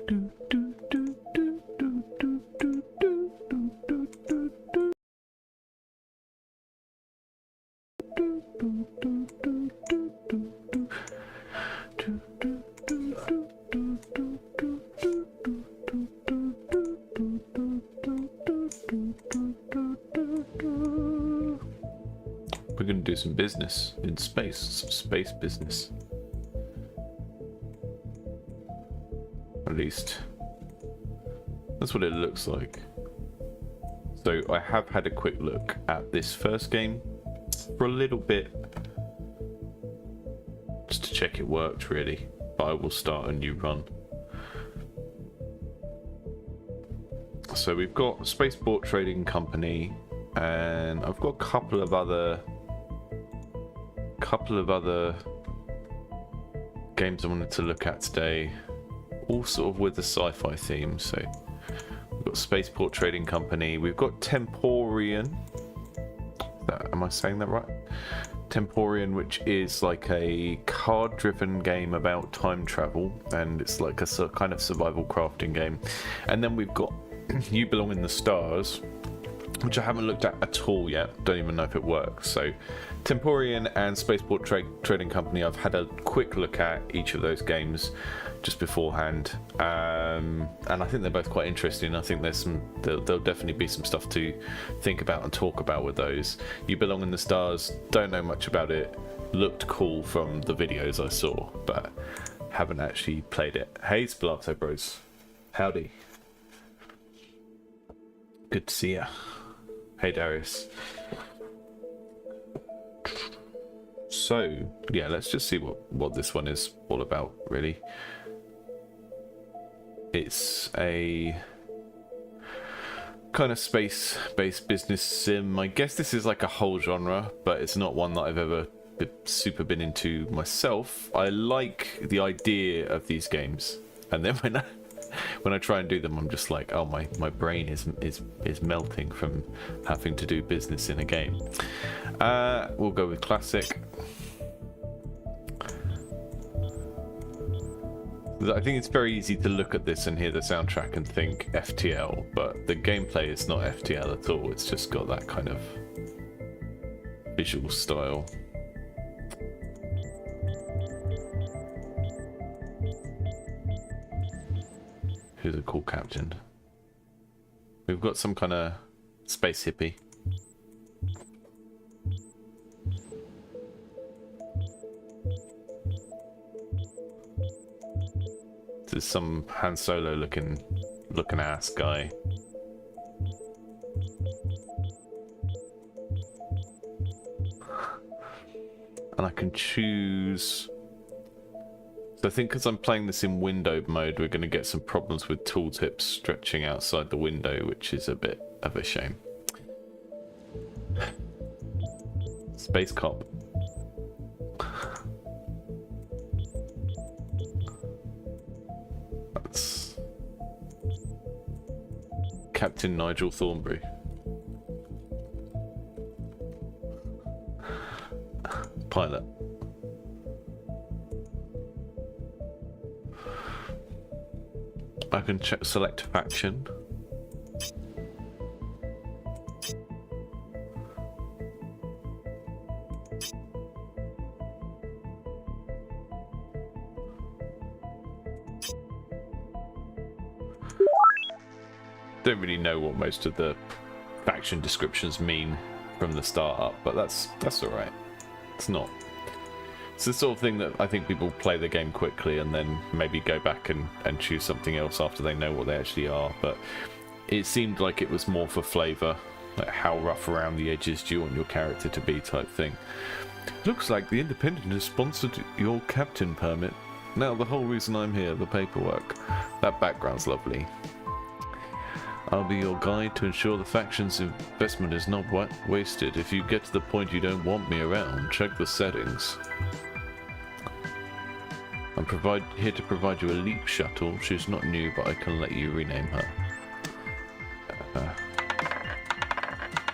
We're going to do some business in space, some space business. At least, that's what it looks like. So I have had a quick look at this first game for a little bit, just to check it worked really, but I will start a new run. So we've got Spaceport Trading Company, and I've got a couple of other games I wanted to look at today, all sort of with the sci-fi theme. So we've got Spaceport Trading Company, we've got Temporian. Am I saying that right? Temporian, which is like a card-driven game about time travel, and it's like a kind of survival crafting game. And then we've got You Belong in the Stars, which I haven't looked at all yet. Don't even know if it works. So Temporian and Spaceport Trading Company, I've had a quick look at each of those games just beforehand, and I think they're both quite interesting. I think there'll definitely be some stuff to think about and talk about with those. You Belong in the Stars, don't know much about it. Looked cool from the videos I saw, but haven't actually played it. Hey Spalato Bros, howdy. Good to see ya. Hey Darius. So yeah, let's just see what this one is all about really. It's a kind of space-based business sim. I guess this is like a whole genre, but it's not one that I've ever been into myself. I like the idea of these games, and then when I try and do them, I'm just like, oh, my brain is melting from having to do business in a game. We'll go with classic. I think it's very easy to look at this and hear the soundtrack and think FTL, but the gameplay is not FTL at all. It's just got that kind of visual style. Who's a cool captain? We've got some kind of space hippie. There's some Han Solo looking ass guy. And I can choose. So I think because I'm playing this in windowed mode, we're going to get some problems with tooltips stretching outside the window, which is a bit of a shame. Space cop. That's Captain Nigel Thornberry. Pilot. I can select faction. Don't really know what most of the faction descriptions mean from the start up, but that's all right. It's not. It's the sort of thing that I think people play the game quickly and then maybe go back and choose something else after they know what they actually are. But it seemed like it was more for flavour, like how rough around the edges do you want your character to be type thing. Looks like the Independent has sponsored your captain permit. Now the whole reason I'm here, the paperwork. That background's lovely. I'll be your guide to ensure the faction's investment is not wasted. If you get to the point you don't want me around, check the settings. I'm here to provide you a leap shuttle. She's not new, but I can let you rename her.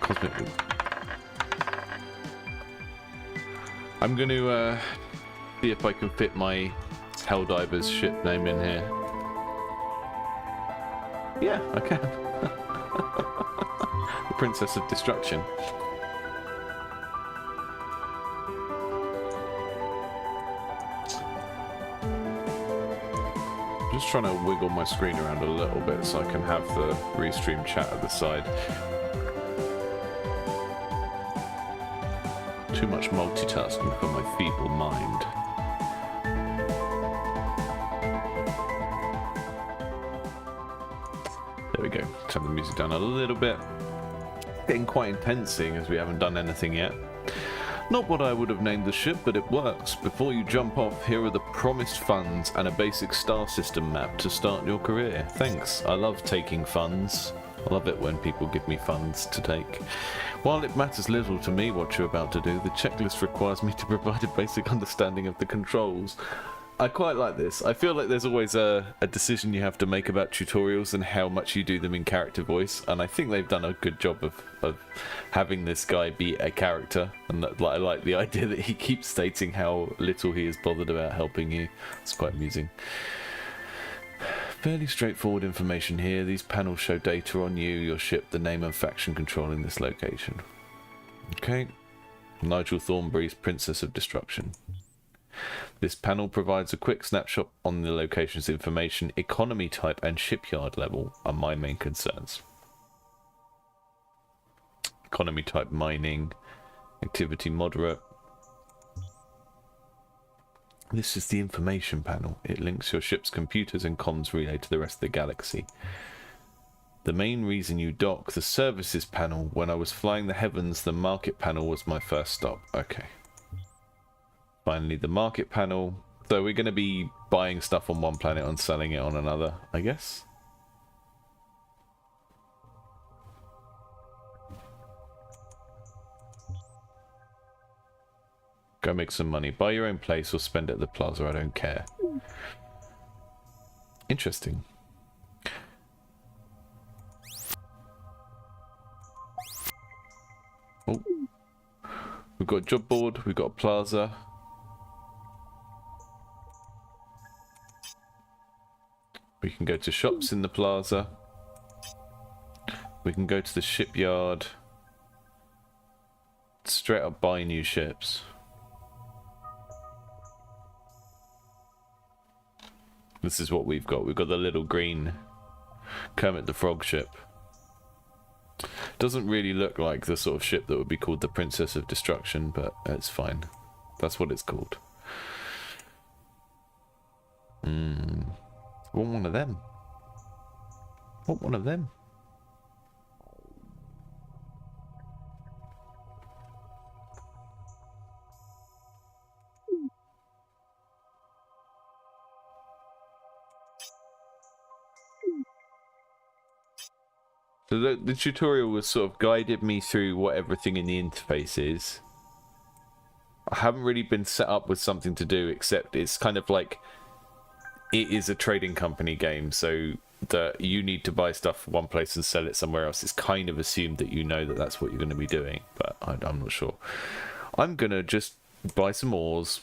Cosmic. I'm going to see if I can fit my Helldiver's ship name in here. Yeah, I can. The Princess of Destruction. Just trying to wiggle my screen around a little bit so I can have the restream chat at the side. Too much multitasking for my feeble mind. There we go. Turn the music down a little bit. Getting quite intense seeing as we haven't done anything yet. Not what I would have named the ship, but it works. Before you jump off, here are the promised funds and a basic star system map to start your career. Thanks. I love taking funds. I love it when people give me funds to take. While it matters little to me what you're about to do, the checklist requires me to provide a basic understanding of the controls. I quite like this. I feel like there's always a decision you have to make about tutorials and how much you do them in character voice, and I think they've done a good job of having this guy be a character, and that, I like the idea that he keeps stating how little he is bothered about helping you. It's quite amusing. Fairly straightforward information here. These panels show data on you, your ship, the name and faction controlling this location. Okay. Nigel Thornberry's Princess of Destruction. This panel provides a quick snapshot on the location's information. Economy type and shipyard level are my main concerns. Economy type mining, activity moderate. This is the information panel. It links your ship's computers and comms relay to the rest of the galaxy. The main reason you dock, the services panel. When I was flying the heavens, the market panel was my first stop. Okay. Finally, the market panel. So we're going to be buying stuff on one planet and selling it on another, I guess. Go make some money. Buy your own place or spend it at the plaza. I don't care. Interesting. Oh. We've got a job board. We've got a plaza. We can go to shops in the plaza. We can go to the shipyard. Straight up buy new ships. This is what we've got. We've got the little green Kermit the Frog ship. Doesn't really look like the sort of ship that would be called the Princess of Destruction, but it's fine. That's what it's called. Want one of them. Want one of them. So the tutorial was sort of guided me through what everything in the interface is. I haven't really been set up with something to do, except it's kind of like it is a trading company game, so that you need to buy stuff one place and sell it somewhere else. It's kind of assumed that you know that that's what you're going to be doing, but I'm not sure. I'm going to just buy some ores.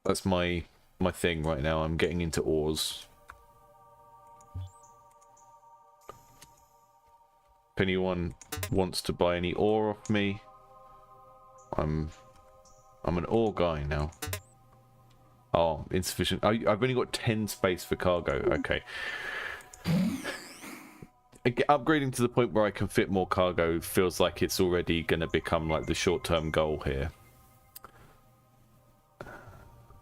That's my thing right now. I'm getting into ores. If anyone wants to buy any ore off me, I'm an ore guy now. Oh, insufficient. I've only got 10 space for cargo. Okay. Upgrading to the point where I can fit more cargo feels like it's already going to become like the short-term goal here.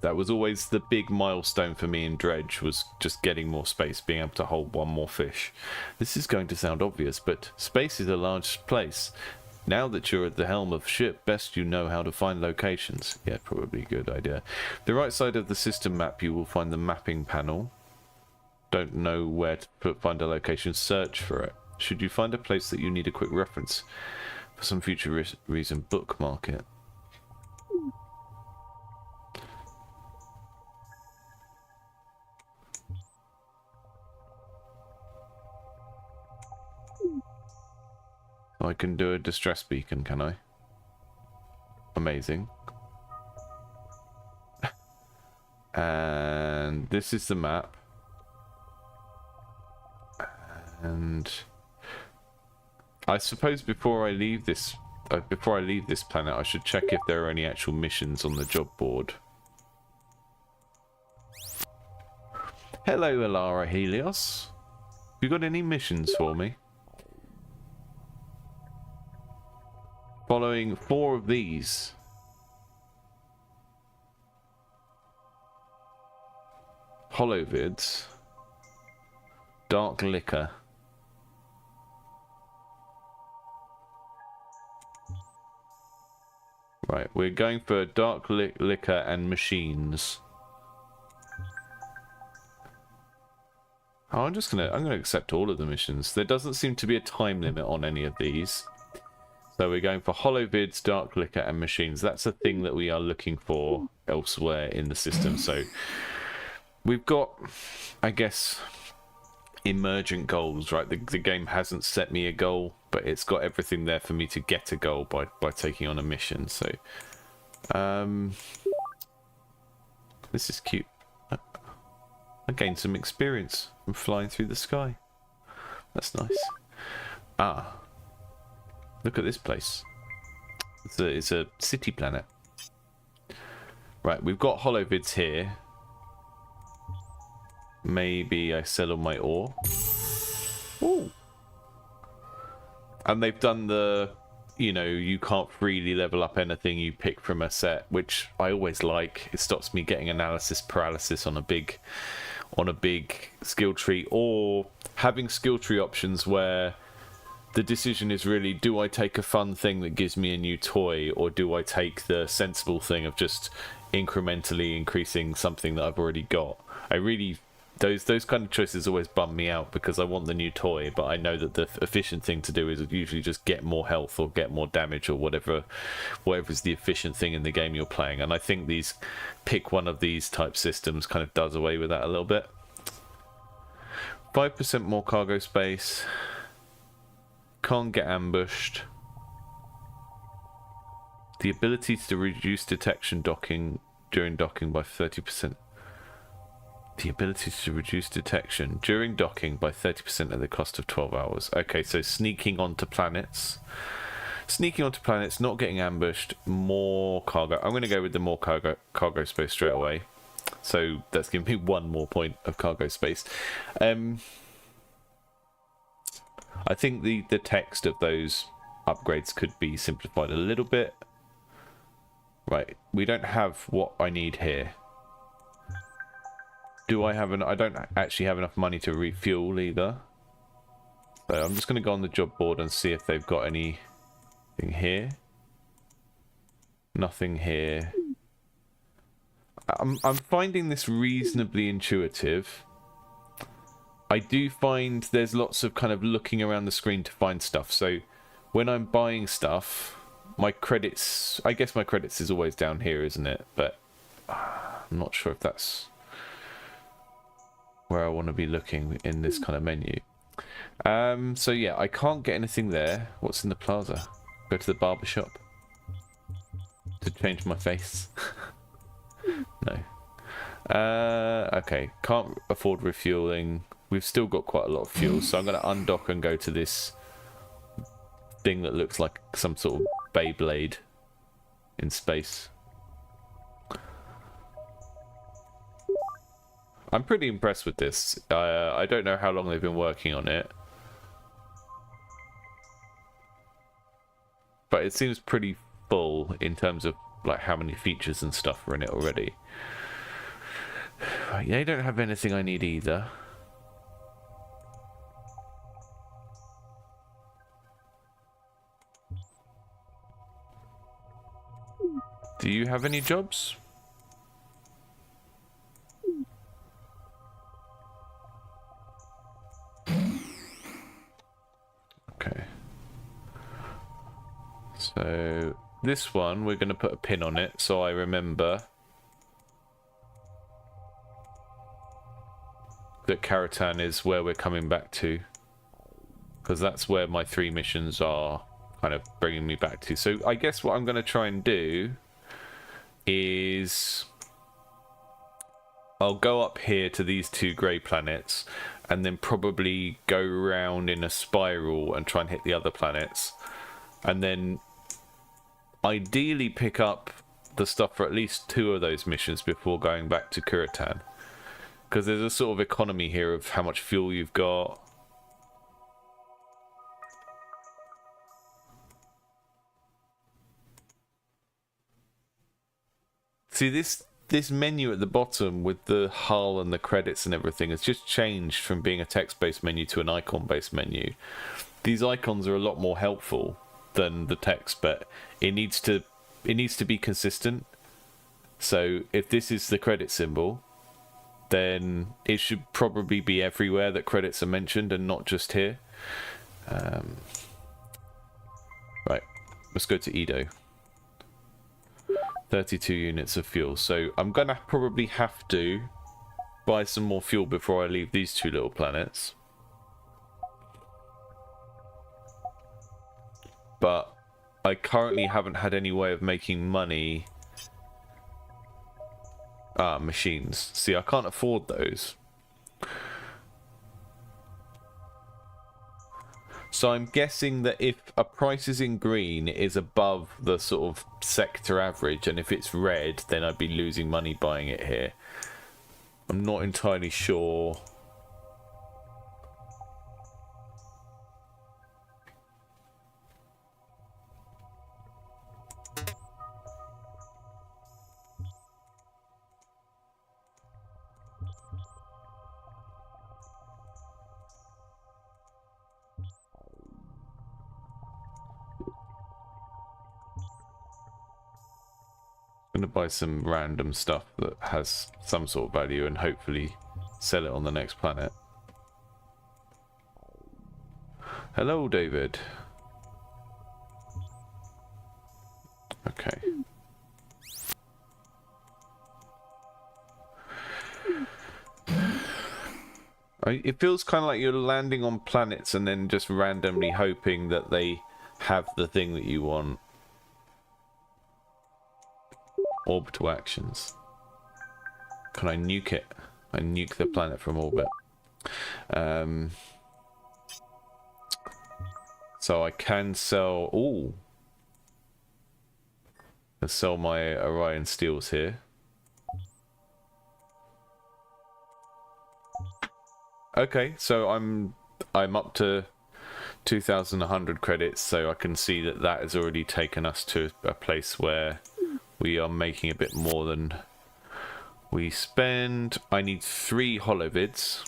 That was always the big milestone for me in Dredge, was just getting more space, being able to hold one more fish. This is going to sound obvious, but space is a large place. Now that you're at the helm of ship, best you know how to find locations. Yeah, probably a good idea. The right side of the system map, you will find the mapping panel. Don't know where to find a location, search for it. Should you find a place that you need a quick reference for some future reason, bookmark it. I can do a distress beacon, can I? Amazing. And this is the map. And I suppose before I leave this planet, I should check if there are any actual missions on the job board. Hello, Alara Helios. Have you got any missions for me? Following 4 of these. Holovids. Dark liquor. Right, we're going for dark liquor and machines. Oh, I'm gonna accept all of the missions. There doesn't seem to be a time limit on any of these. So we're going for holovids, dark liquor, and machines. That's a thing that we are looking for elsewhere in the system. So we've got, I guess, emergent goals, right? The game hasn't set me a goal, but it's got everything there for me to get a goal by taking on a mission. So this is cute. I gained some experience from flying through the sky. That's nice. Ah, look at this place. It's a city planet. Right, we've got holovids here. Maybe I sell all my ore. Ooh. And they've done the, you know, you can't freely level up anything you pick from a set, which I always like. It stops me getting analysis paralysis on a big skill tree, or having skill tree options where the decision is really, do I take a fun thing that gives me a new toy, or do I take the sensible thing of just incrementally increasing something that I've already got? Those kind of choices always bum me out, because I want the new toy, but I know that the efficient thing to do is usually just get more health or get more damage or whatever is the efficient thing in the game you're playing. And I think pick one of these type systems kind of does away with that a little bit. 5% more cargo space. Can't get ambushed. The ability to reduce detection during docking by 30%. The ability to reduce detection during docking by 30% at the cost of 12 hours. Okay, so sneaking onto planets. Sneaking onto planets, not getting ambushed, more cargo. I'm going to go with the more cargo space straight away. So that's giving me 1 more point of cargo space. I think the text of those upgrades could be simplified a little bit. Right, we don't have what I need here. Do I have I don't actually have enough money to refuel either. So I'm just going to go on the job board and see if they've got anything here. Nothing here. I'm finding this reasonably intuitive. I do find there's lots of kind of looking around the screen to find stuff. So when I'm buying stuff, my credits, I guess my credits is always down here, isn't it? But I'm not sure if that's where I want to be looking in this kind of menu. So yeah, I can't get anything there. What's in the plaza? Go to the barber shop to change my face. No. Okay, can't afford refueling. We've still got quite a lot of fuel, so I'm going to undock and go to this thing that looks like some sort of Beyblade in space. I'm pretty impressed with this. I don't know how long they've been working on it, but it seems pretty full in terms of like how many features and stuff are in it already. Yeah, I don't have anything I need either. Do you have any jobs? Okay. So this one, we're going to put a pin on it so I remember that Karatan is where we're coming back to, because that's where my 3 missions are kind of bringing me back to. So I guess what I'm going to try and do is I'll go up here to these two grey planets and then probably go around in a spiral and try and hit the other planets. And then ideally pick up the stuff for at least 2 of those missions before going back to Kuritan. Because there's a sort of economy here of how much fuel you've got. See, this menu at the bottom with the hull and the credits and everything has just changed from being a text-based menu to an icon-based menu. These icons are a lot more helpful than the text, but it needs to be consistent. So if this is the credit symbol, then it should probably be everywhere that credits are mentioned and not just here. Right, let's go to Edo. 32 units of fuel. So I'm going to probably have to buy some more fuel before I leave these 2 little planets. But I currently haven't had any way of making money. Machines. See, I can't afford those. So I'm guessing that if a price is in green, it is above the sort of sector average, and if it's red, then I'd be losing money buying it here. I'm not entirely sure. I'm going to buy some random stuff that has some sort of value and hopefully sell it on the next planet. Hello, David. Okay. It feels kind of like you're landing on planets and then just randomly hoping that they have the thing that you want. Orbital actions. Can I nuke it? I nuke the planet from orbit. So I can sell... Ooh. Let's sell my Orion steels here. Okay, so I'm up to 2,100 credits, so I can see that that has already taken us to a place where we are making a bit more than we spend. I need 3 holovids.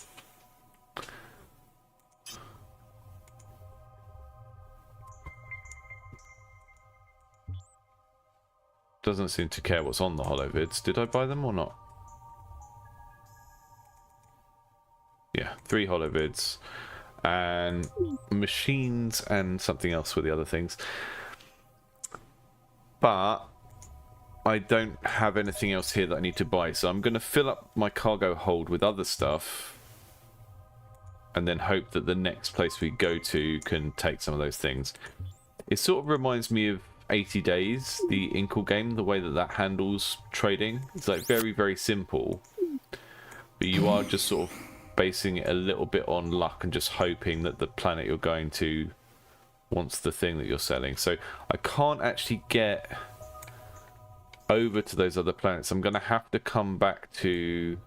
Doesn't seem to care what's on the holovids. Did I buy them or not? Yeah, 3 holovids. And machines and something else with the other things. But I don't have anything else here that I need to buy, so I'm going to fill up my cargo hold with other stuff and then hope that the next place we go to can take some of those things. It sort of reminds me of 80 Days, the Inkle game, the way that that handles trading. It's like very, very simple, but you are just sort of basing it a little bit on luck and just hoping that the planet you're going to wants the thing that you're selling. So I can't actually get over to those other planets. I'm going to have to come back to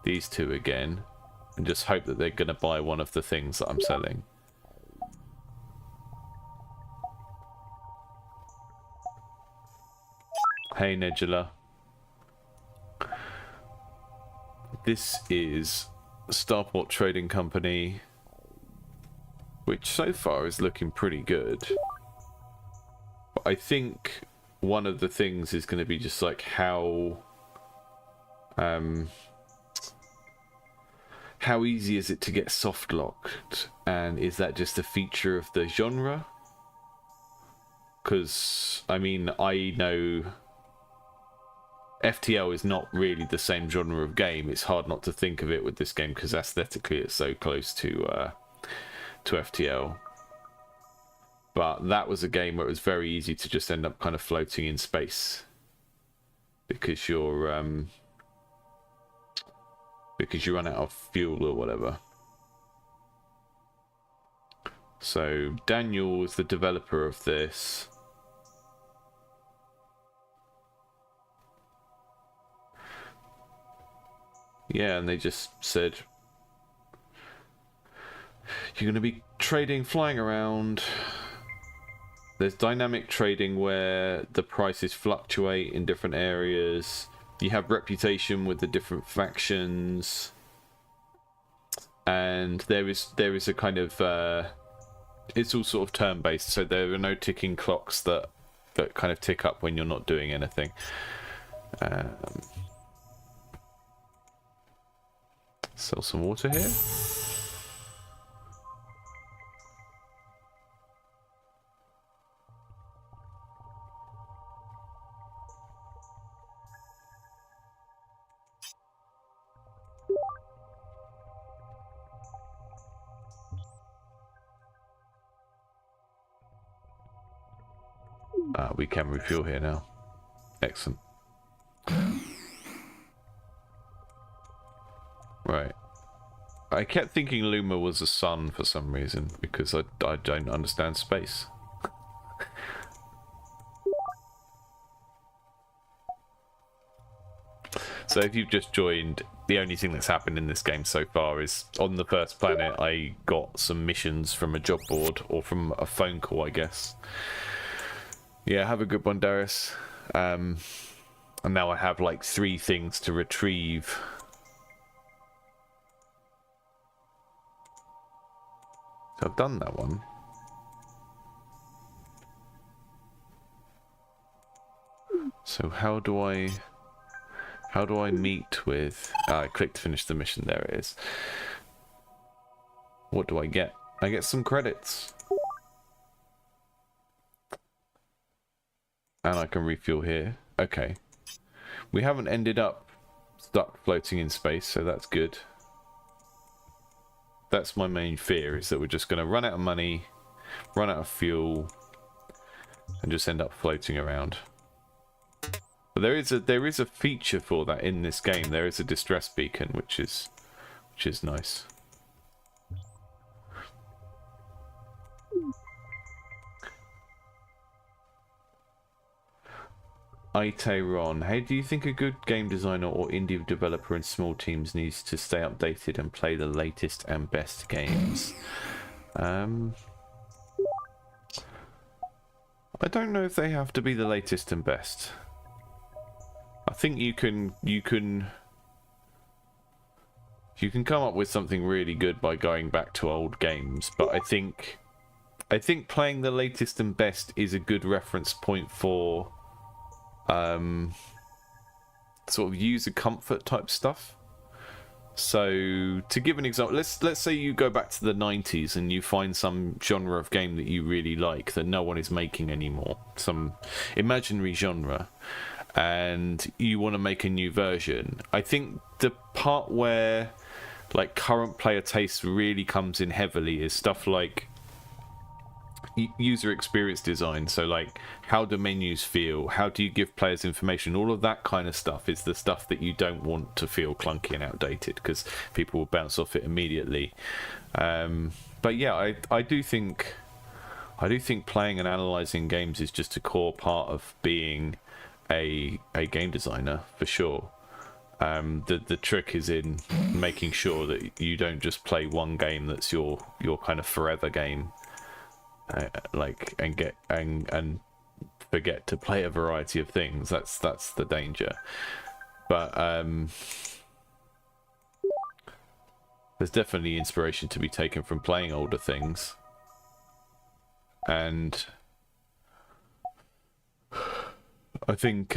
these 2 again and just hope that they're going to buy one of the things that I'm selling. Hey, Nebula. This is Starport Trading Company, which so far is looking pretty good. But I think one of the things is going to be just like how easy is it to get soft locked, and is that just a feature of the genre? Because I mean, I know FTL is not really the same genre of game. It's hard not to think of it with this game because aesthetically it's so close to FTL. But that was a game where it was very easy to just end up kind of floating in space because you're because you run out of fuel or whatever. So Daniel is the developer of this. Yeah, and they just said you're going to be trading, flying around. There's dynamic trading where the prices fluctuate in different areas. You have reputation with the different factions, and there is a kind of it's all sort of turn-based, so there are no ticking clocks that kind of tick up when you're not doing anything. Sell some water here. We can refuel here now. Excellent. Right. I kept thinking Luma was a sun for some reason, because I don't understand space. So if you've just joined, the only thing that's happened in this game so far is on the first planet I got some missions from a job board, or from a phone call, I guess. Yeah, have a good one, Darius. And now I have like 3 things to retrieve. So I've done that one. So how do I meet with... I clicked to finish the mission. There it is. What do I get? I get some credits. And I can refuel here. Okay. We haven't ended up stuck floating in space, so that's good. That's my main fear, is that we're just going to run out of money, run out of fuel, and just end up floating around. But there is a feature for that in this game. There is a distress beacon, which is nice. Ron, how do you think a good game designer or indie developer in small teams needs to stay updated and play the latest and best games? I don't know if they have to be the latest and best. I think you can come up with something really good by going back to old games, but I think playing the latest and best is a good reference point for sort of user comfort type stuff. So to give an example, let's say you go back to the 90s and you find some genre of game that you really like that no one is making anymore, some imaginary genre, and you want to make a new version. I think the part where like current player taste really comes in heavily is stuff like user experience design. So like, how do menus feel, how do you give players information, all of that kind of stuff is the stuff that you don't want to feel clunky and outdated, because people will bounce off it immediately. But yeah, I do think playing and analyzing games is just a core part of being a game designer, for sure. The trick is in making sure that you don't just play one game that's your kind of forever game, like and forget to play a variety of things. That's the danger. But there's definitely inspiration to be taken from playing older things, and I think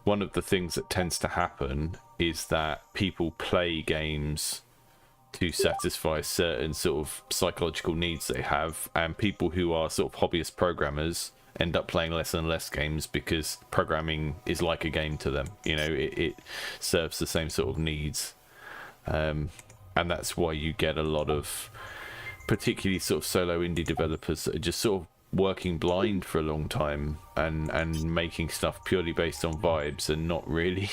one of the things that tends to happen is that people play games to satisfy certain sort of psychological needs they have, and people who are sort of hobbyist programmers end up playing less and less games because programming is like a game to them. You know, it serves the same sort of needs, and that's why you get a lot of particularly sort of solo indie developers that are just sort of working blind for a long time and making stuff purely based on vibes and not really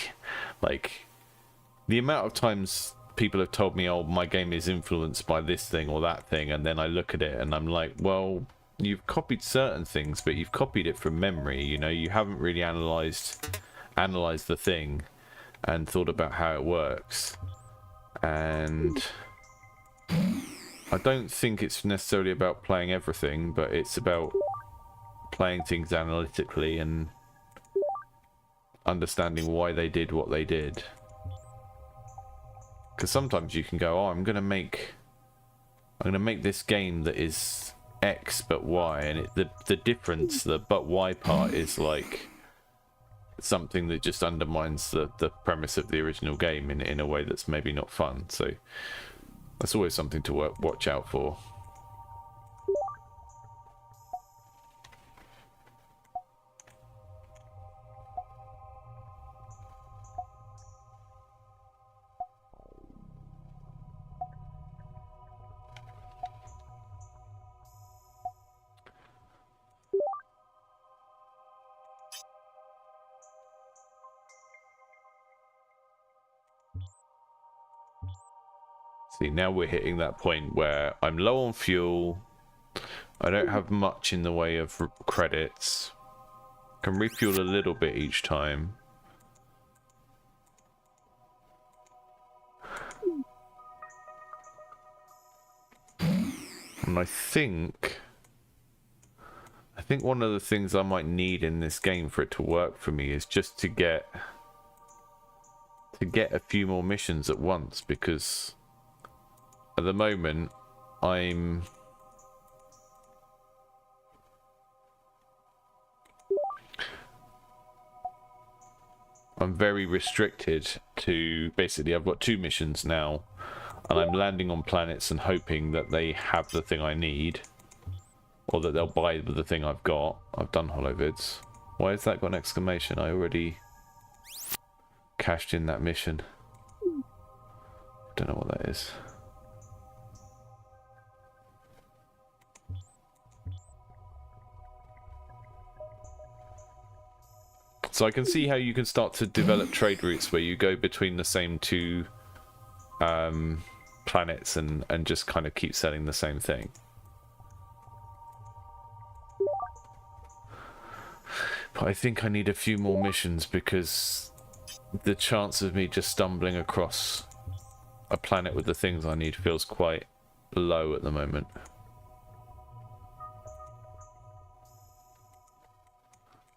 like the amount of times people have told me, oh, my game is influenced by this thing or that thing, and then I look at it and I'm like, well, you've copied certain things, but you've copied it from memory. You know, you haven't really analyzed the thing and thought about how it works. And I don't think it's necessarily about playing everything, but it's about playing things analytically and understanding why they did what they did. Because sometimes you can go, oh, I'm gonna make this game that is X but Y, and the difference, the but Y part, is like something that just undermines the premise of the original game in a way that's maybe not fun. So that's always something to watch out for. See, now we're hitting that point where I'm low on fuel. I don't have much in the way of credits. Can refuel a little bit each time. And I think one of the things I might need in this game for it to work for me is just to get a few more missions at once, because at the moment I'm very restricted to, basically I've got 2 missions now, and I'm landing on planets and hoping that they have the thing I need, or that they'll buy the thing I've got. I've done holovids. Why has that got an exclamation? I already cashed in that mission. Don't know what that is. So I can see how you can start to develop trade routes where you go between the same 2 planets and just kind of keep selling the same thing. But I think I need a few more missions, because the chance of me just stumbling across a planet with the things I need feels quite low at the moment.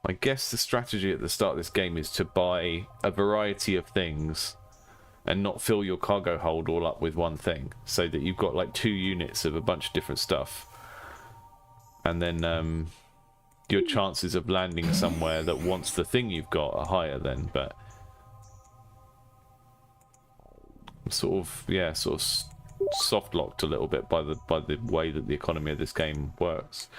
I guess the strategy at the start of this game is to buy a variety of things and not fill your cargo hold all up with one thing, so that you've got like 2 units of a bunch of different stuff, and then your chances of landing somewhere that wants the thing you've got are higher then. But I'm sort of soft locked a little bit by the way that the economy of this game works.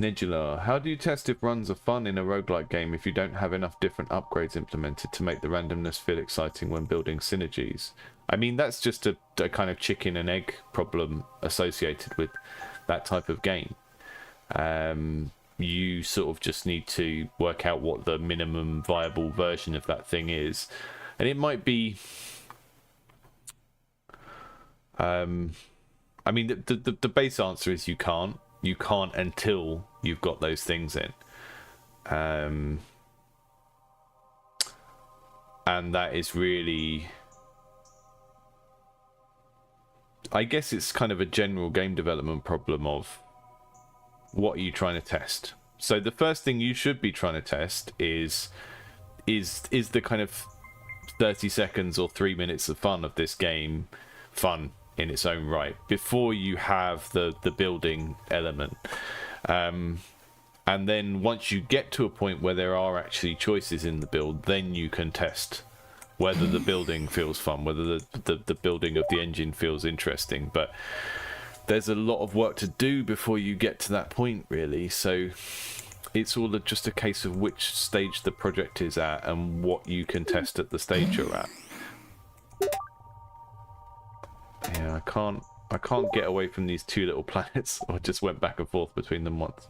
Nidula, how do you test if runs are fun in a roguelike game if you don't have enough different upgrades implemented to make the randomness feel exciting when building synergies? I mean, that's just a kind of chicken and egg problem associated with that type of game. You sort of just need to work out what the minimum viable version of that thing is. And it might be... I mean, the base answer is you can't. You can't until you've got those things in. And that is really... I guess it's kind of a general game development problem of what are you trying to test. So the first thing you should be trying to test is the kind of 30 seconds or 3 minutes of fun of this game fun in its own right, before you have the building element. And then once you get to a point where there are actually choices in the build, then you can test whether the building feels fun, whether the building of the engine feels interesting. But there's a lot of work to do before you get to that point, really. So it's all just a case of which stage the project is at and what you can test at the stage you're at. Yeah, I can't get away from these 2 little planets. I just went back and forth between them once.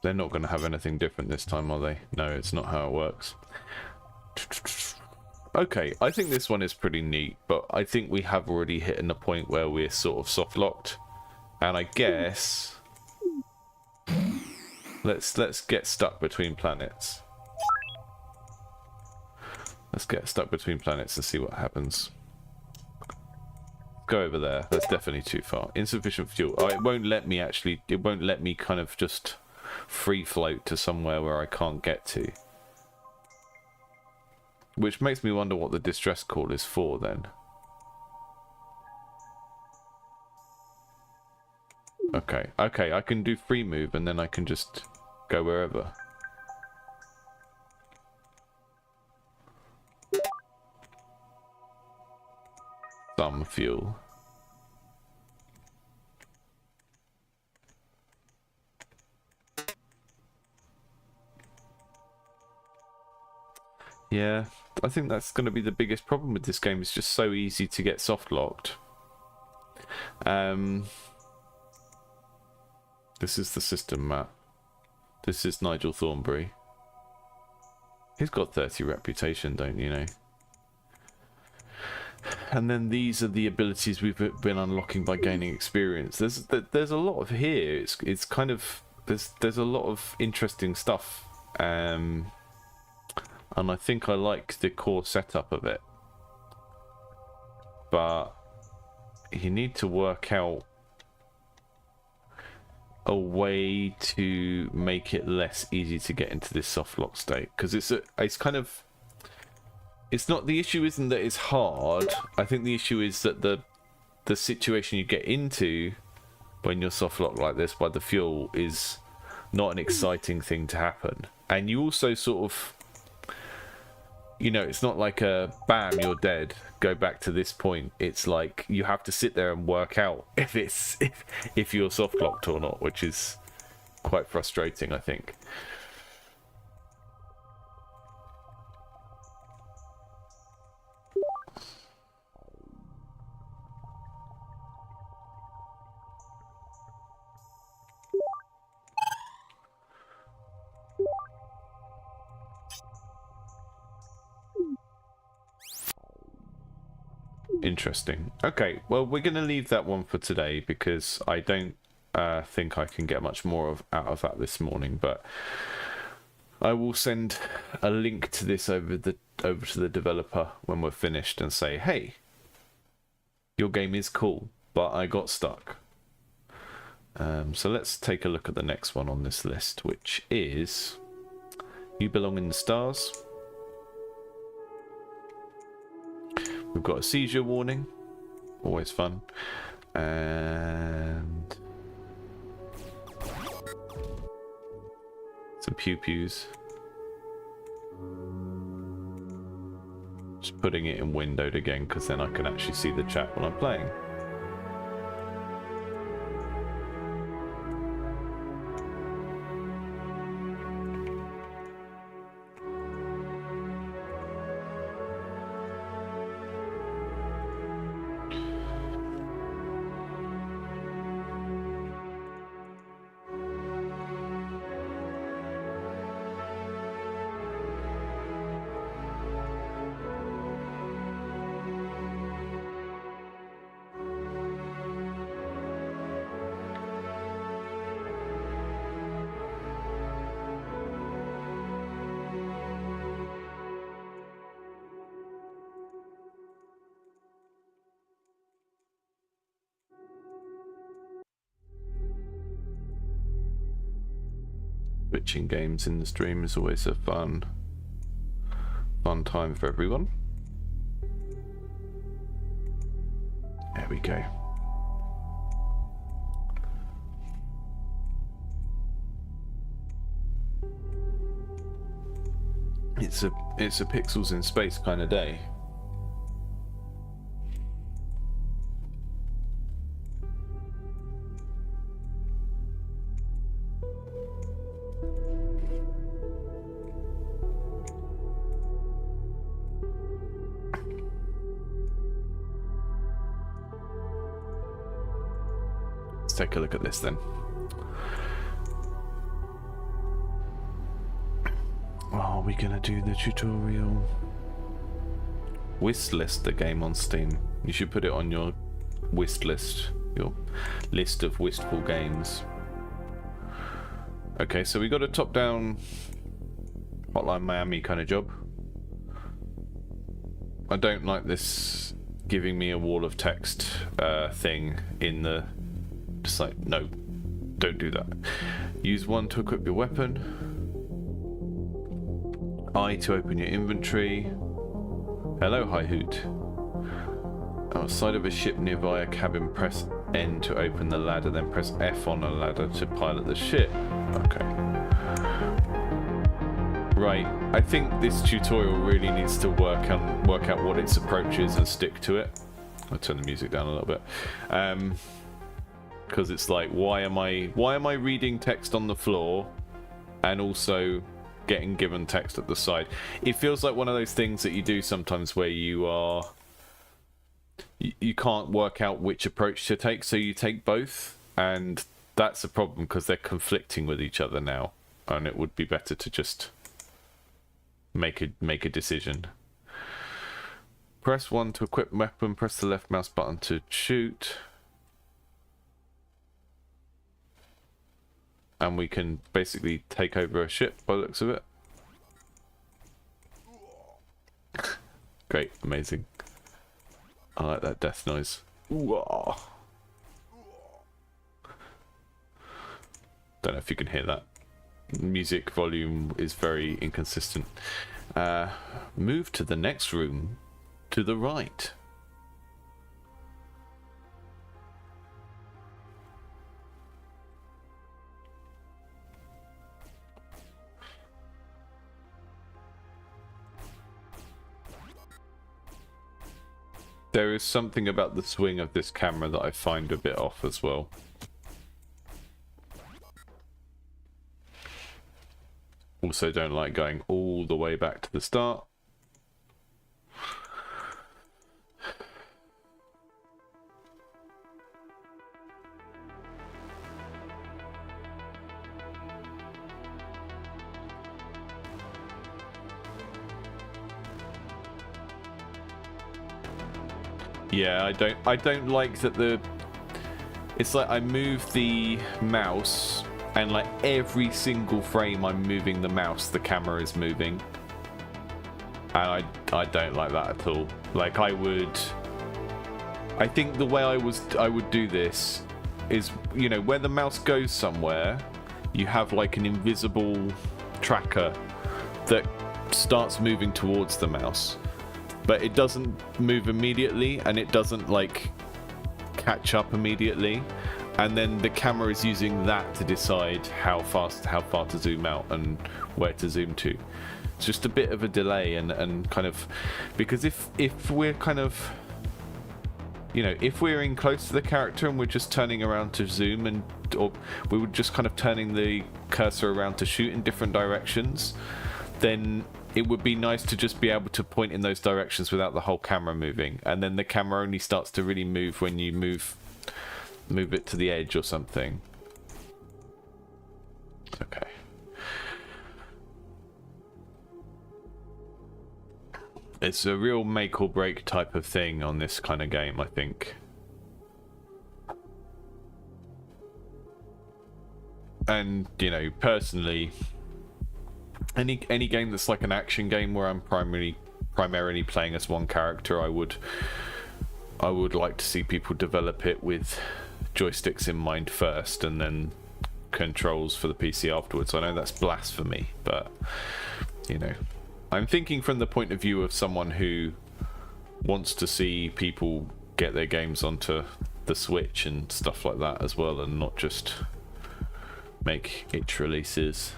They're not going to have anything different this time, are they? No, it's not how it works. Okay, I think this one is pretty neat, but I think we have already hit in the point where we're sort of soft locked. And I guess let's get stuck between planets. Let's get stuck between planets and see what happens. Go over there. That's definitely too far. Insufficient fuel. Oh, it won't let me actually. It won't let me kind of just free float to somewhere where I can't get to. Which makes me wonder what the distress call is for then. Okay, okay, I can do free move and then I can just go wherever. Some fuel. Yeah, I think that's going to be the biggest problem with this game. It's just so easy to get soft locked. This is the system map. This is Nigel Thornberry. He's got 30 reputation, don't you know? And then these are the abilities we've been unlocking by gaining experience. There's a lot of here. It's kind of there's a lot of interesting stuff. And I think I like the core setup of it. But you need to work out a way to make it less easy to get into this soft lock state, because it's kind of, it's not, the issue isn't that it's hard. I think the issue is that the situation you get into when you're soft locked like this by the fuel is not an exciting thing to happen. And you also sort of, you know, it's not like a bam, you're dead, go back to this point. It's like you have to sit there and work out if you're soft locked or not, which is quite frustrating, I think. Interesting. Okay, well, we're going to leave that one for today because I don't think I can get much more out of that this morning. But I will send a link to this over to the developer when we're finished and say, hey, your game is cool, but I got stuck. So let's take a look at the next one on this list, which is You Belong in the Stars. We've got a seizure warning, always fun, and some pew-pews. Just putting it in windowed again because then I can actually see the chat when I'm playing. Switching games in the stream is always a fun time for everyone. There we go. It's a pixels in space kind of day. Take a look at this then. are we gonna do the tutorial? Wish list the game on Steam. You should put it on your wish list, your list of wistful games. Okay, so we got a top-down Hotline Miami kind of job. I don't like this giving me a wall of text thing in the... Just like, no, don't do that. Use 1 to equip your weapon. I to open your inventory. Hello, High Hoot. Outside of a ship nearby a cabin, press N to open the ladder, then press F on a ladder to pilot the ship. Okay. Right, I think this tutorial really needs to work out what its approach is and stick to it. I'll turn the music down a little bit. Because it's like, why am I reading text on the floor and also getting given text at the side? It feels like one of those things that you do sometimes where you can't work out which approach to take, so you take both, and that's a problem because they're conflicting with each other now, and it would be better to just make a decision. Press 1 to equip weapon, press the left mouse button to shoot. And we can basically take over a ship by the looks of it. Great, amazing. I like that death noise. Ooh-ah. Don't know if you can hear that. Music volume is very inconsistent. Move to the next room to the right. There is something about the swing of this camera that I find a bit off as well. Also don't like going all the way back to the start. Yeah, I don't like that it's like I move the mouse and like every single frame I'm moving the mouse, the camera is moving. And I don't like that at all. Like I think the way I would do this is, you know, where the mouse goes somewhere, you have like an invisible tracker that starts moving towards the mouse. But it doesn't move immediately, and it doesn't like catch up immediately, and then the camera is using that to decide how far to zoom out and where to zoom to. It's just a bit of a delay, and kind of, because if we're kind of, you know, if we're in close to the character and we're just turning around to zoom, or we were just kind of turning the cursor around to shoot in different directions, then it would be nice to just be able to point in those directions without the whole camera moving. And then the camera only starts to really move when you move it to the edge or something. Okay. It's a real make or break type of thing on this kind of game, I think. And, you know, personally, any game that's like an action game where I'm primarily playing as one character, I would like to see people develop it with joysticks in mind first and then controls for the PC afterwards. I know that's blasphemy, but you know, I'm thinking from the point of view of someone who wants to see people get their games onto the Switch and stuff like that as well, and not just make itch releases.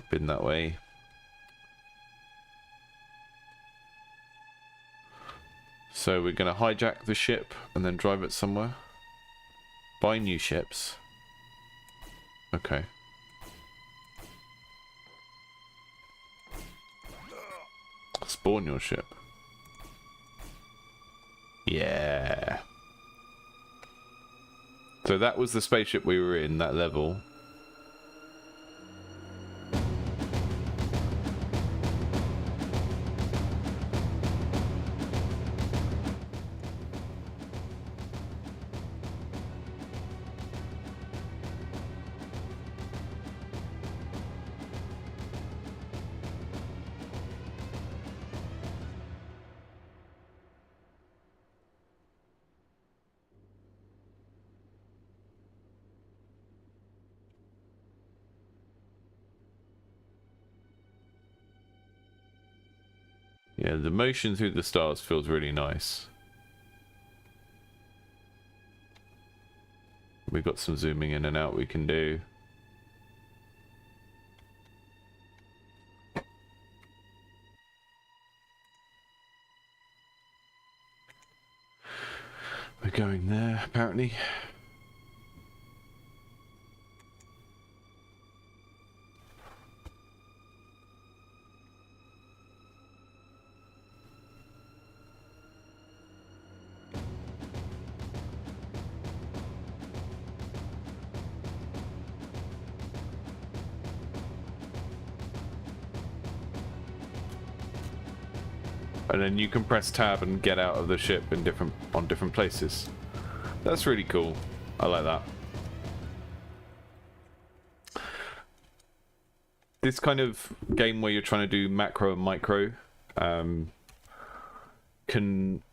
Been that way. So we're going to hijack the ship and then drive it somewhere. Buy new ships. Okay. Spawn your ship. Yeah. So that was the spaceship we were in, that level. Yeah, the motion through the stars feels really nice. We've got some zooming in and out we can do. We're going there, apparently. And then you can press tab and get out of the ship in on different places. That's really cool. I like that. This kind of game where you're trying to do macro and micro can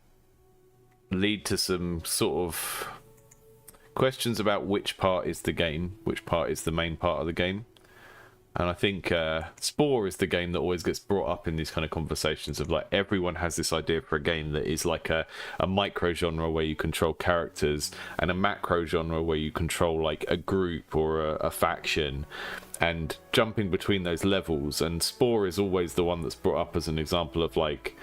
lead to some sort of questions about which part is the game, which part is the main part of the game. And I think Spore is the game that always gets brought up in these kind of conversations of like everyone has this idea for a game that is like a micro genre where you control characters and a macro genre where you control like a group or a faction and jumping between those levels. And Spore is always the one that's brought up as an example of like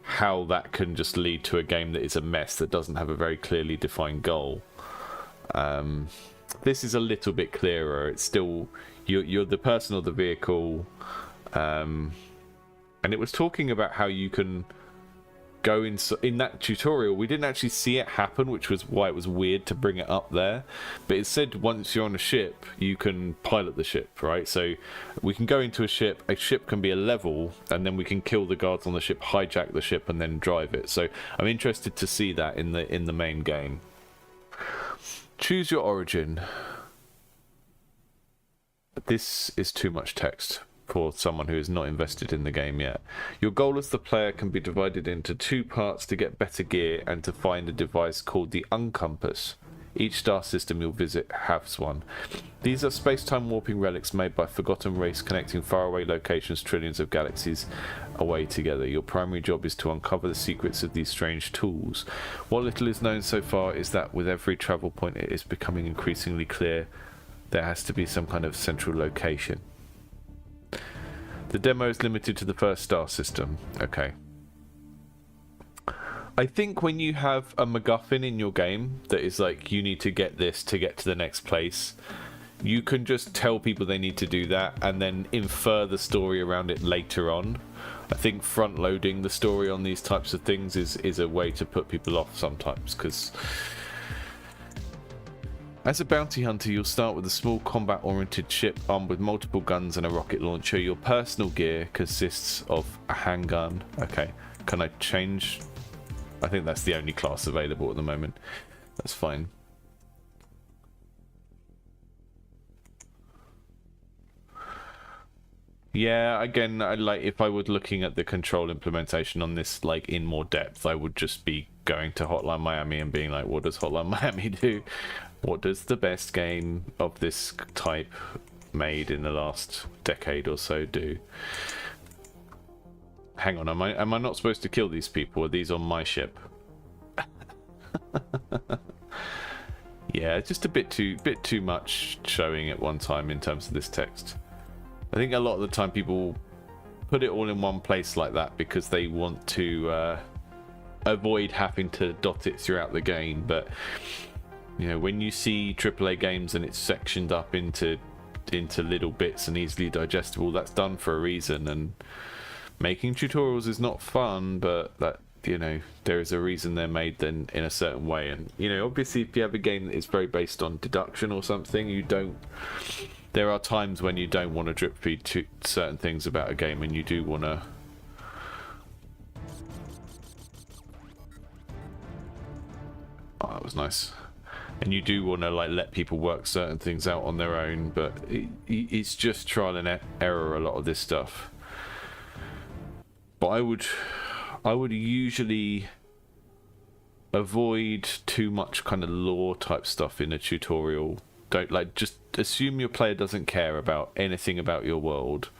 how that can just lead to a game that is a mess that doesn't have a very clearly defined goal. This is a little bit clearer. It's still you're the person or the vehicle, and it was talking about how you can go in that tutorial. We didn't actually see it happen, which was why it was weird to bring it up there, but it said once you're on a ship you can pilot the ship, right? So we can go into a ship can be a level, and then we can kill the guards on the ship, hijack the ship, and then drive it. So I'm interested to see that in the main game. Choose your origin. This is too much text for someone who is not invested in the game yet. Your goal as the player can be divided into two parts to get better gear and to find a device called the Uncompass. Each star system you'll visit has one. These are space-time warping relics made by forgotten race connecting faraway locations trillions of galaxies away together. Your primary job is to uncover the secrets of these strange tools. What little is known so far is that with every travel point it is becoming increasingly clear there has to be some kind of central location. The demo is limited to the first star system. Okay. I think when you have a MacGuffin in your game that is like, you need to get this to get to the next place, you can just tell people they need to do that and then infer the story around it later on. I think front loading the story on these types of things is a way to put people off sometimes, because as a bounty hunter, you'll start with a small combat-oriented ship armed with multiple guns and a rocket launcher. Your personal gear consists of a handgun. Okay, can I change? I think that's the only class available at the moment. That's fine. Yeah, again, if I were looking at the control implementation on this like in more depth, I would just be going to Hotline Miami and being like, what does Hotline Miami do? What does the best game of this type made in the last decade or so do? Hang on, am I not supposed to kill these people? Are these on my ship? Yeah, just a bit too much showing at one time in terms of this text. I think a lot of the time people put it all in one place like that because they want to avoid having to dot it throughout the game. But you know, when you see AAA games and it's sectioned up into little bits and easily digestible, that's done for a reason. And making tutorials is not fun, but that, you know, there is a reason they're made then in a certain way. And, you know, obviously if you have a game that is very based on deduction or something, you don't, there are times when you don't want to drip feed to certain things about a game, and you do want to that was nice. And you do want to like let people work certain things out on their own, but it's just trial and error, a lot of this stuff. But I would usually avoid too much kind of lore type stuff in a tutorial. Don't, like, just assume your player doesn't care about anything about your world,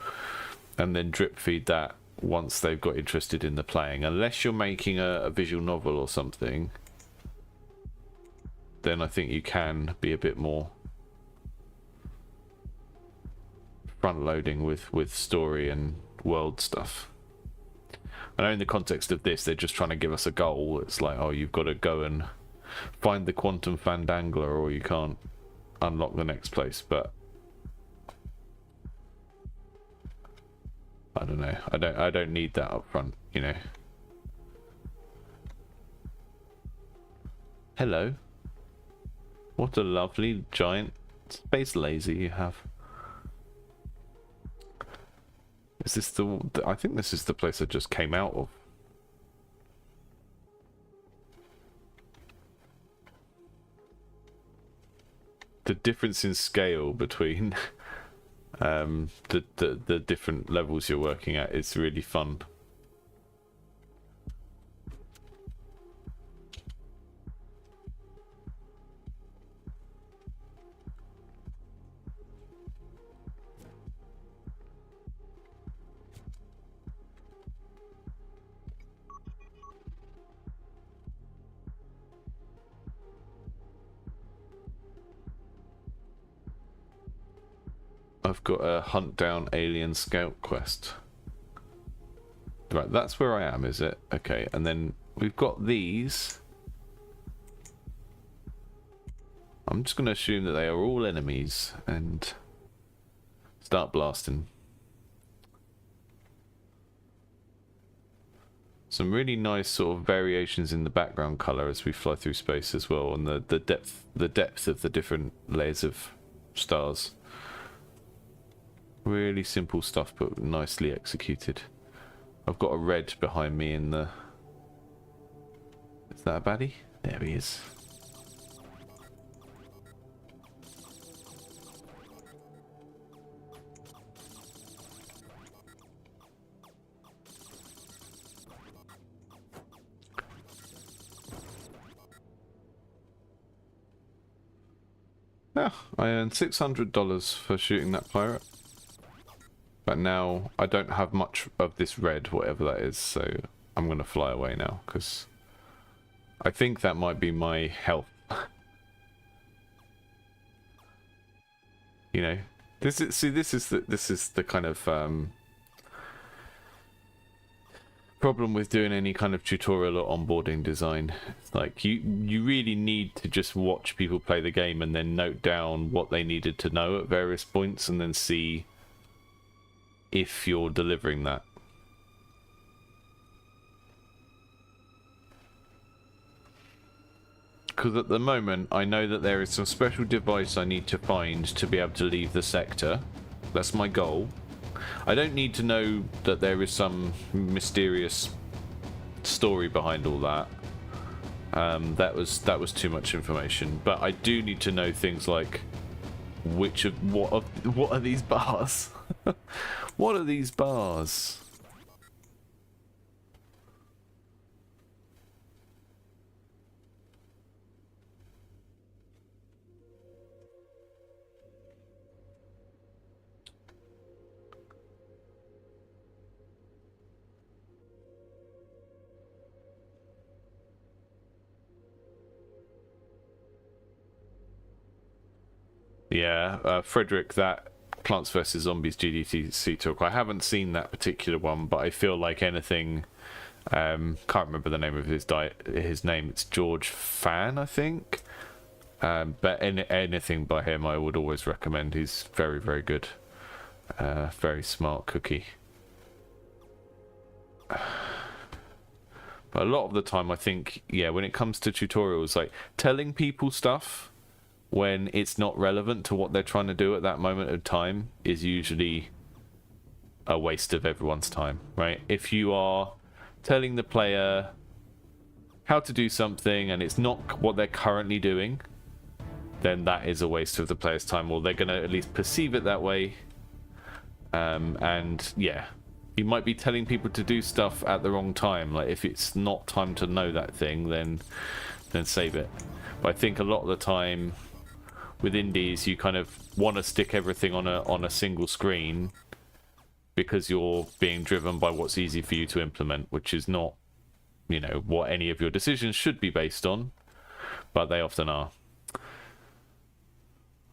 and then drip feed that once they've got interested in the playing. Unless you're making a visual novel or something, then I think you can be a bit more front loading with story and world stuff. I know in the context of this, they're just trying to give us a goal. It's like, oh, you've got to go and find the quantum fandangler, or you can't unlock the next place. But I don't know. I don't need that up front, you know. Hello. What a lovely giant space laser you have. Is this the... I think this is the place I just came out of. The difference in scale between the different levels you're working at is really fun. I've got a hunt down alien scout quest. Right, that's where I am, is it? Okay, and then we've got these. I'm just going to assume that they are all enemies and start blasting. Some really nice sort of variations in the background color as we fly through space as well, and the depth of the different layers of stars. Really simple stuff, but nicely executed. I've got a red behind me in the... Is that a baddie? There he is. Yeah, I earned $600 for shooting that pirate. But now I don't have much of this red, whatever that is, so I'm going to fly away now, because I think that might be my health. You know, this is the kind of problem with doing any kind of tutorial or onboarding design. It's like you really need to just watch people play the game and then note down what they needed to know at various points, and then see if you're delivering that. Because at the moment I know that there is some special device I need to find to be able to leave the sector. That's my goal. I don't need to know that there is some mysterious story behind all that. That was too much information. But I do need to know things like what are these bars? What are these bars? Yeah, Frederick, that Plants vs Zombies GDTC talk, I haven't seen that particular one, but I feel like anything, can't remember the name of his name, it's George Fan, I think. But anything by him I would always recommend. He's very, very good. Very smart cookie. But a lot of the time, I think, yeah, when it comes to tutorials, like telling people stuff when it's not relevant to what they're trying to do at that moment of time is usually a waste of everyone's time, right? If you are telling the player how to do something and it's not what they're currently doing, then that is a waste of the player's time, or they're going to at least perceive it that way. And yeah, you might be telling people to do stuff at the wrong time. Like if it's not time to know that thing, then save it. But I think a lot of the time with indies, you kind of want to stick everything on a single screen because you're being driven by what's easy for you to implement, which is not, you know, what any of your decisions should be based on, but they often are.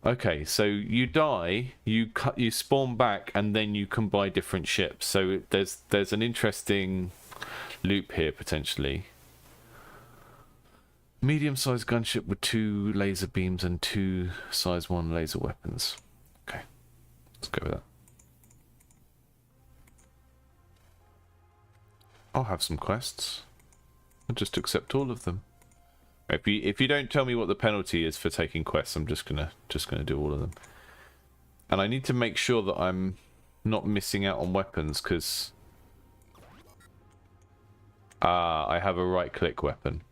Okay, so you die, you spawn back, and then you can buy different ships. So there's an interesting loop here potentially. Medium-sized gunship with 2 laser beams and 2 size 1 laser weapons. Okay, let's go with that. I'll have some quests. I'll just accept all of them. If you don't tell me what the penalty is for taking quests, I'm just gonna do all of them. And I need to make sure that I'm not missing out on weapons, because I have a right-click weapon.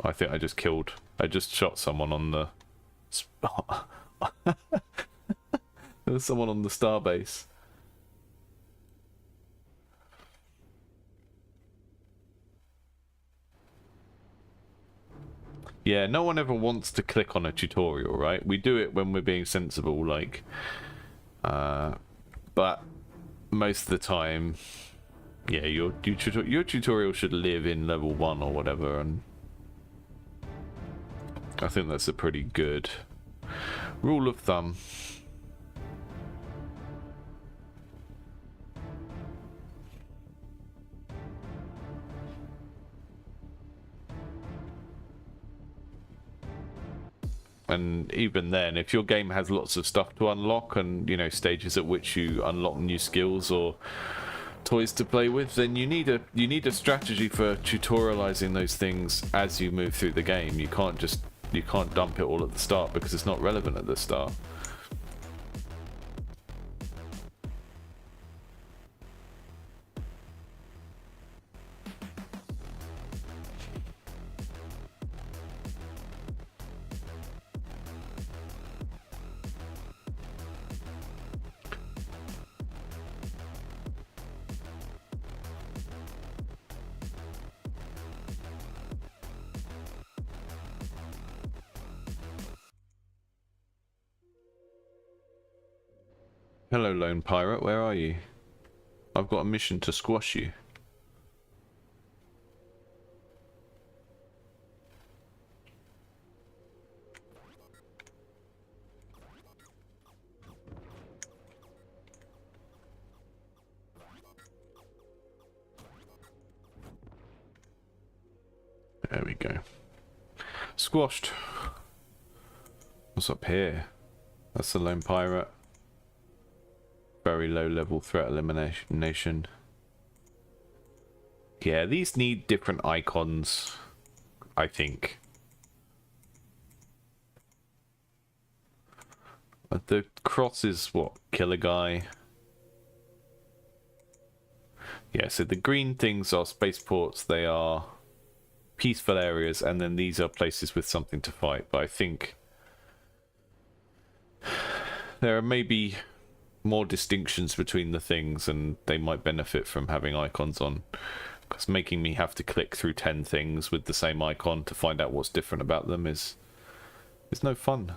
I think I just shot someone on the spot. There's someone on the starbase. Yeah, no one ever wants to click on a tutorial, right? We do it when we're being sensible, like, but most of the time, yeah, your tutorial should live in level 1 or whatever, and I think that's a pretty good rule of thumb. And even then, if your game has lots of stuff to unlock and, you know, stages at which you unlock new skills or toys to play with, then you need a strategy for tutorializing those things as you move through the game. You can't dump it all at the start because it's not relevant at the start. Hello, lone pirate, where are you? I've got a mission to squash you. There we go. Squashed. What's up here? That's the lone pirate. Very low level threat elimination. Yeah, these need different icons, I think. The cross is what? Kill a guy. Yeah, so the green things are spaceports. They are peaceful areas, and then these are places with something to fight. But I think there are maybe more distinctions between the things, and they might benefit from having icons on, because making me have to click through 10 things with the same icon to find out what's different about them is no fun.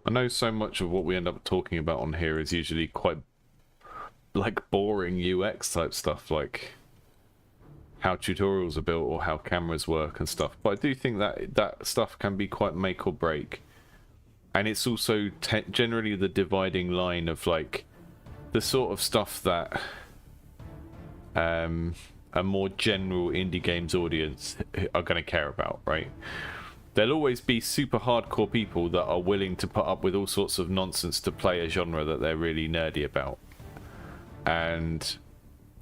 I know so much of what we end up talking about on here is usually quite like boring UX type stuff, like how tutorials are built or how cameras work and stuff, but I do think that stuff can be quite make or break. And it's also generally the dividing line of like the sort of stuff that a more general indie games audience are going to care about, right? There'll always be super hardcore people that are willing to put up with all sorts of nonsense to play a genre that they're really nerdy about. And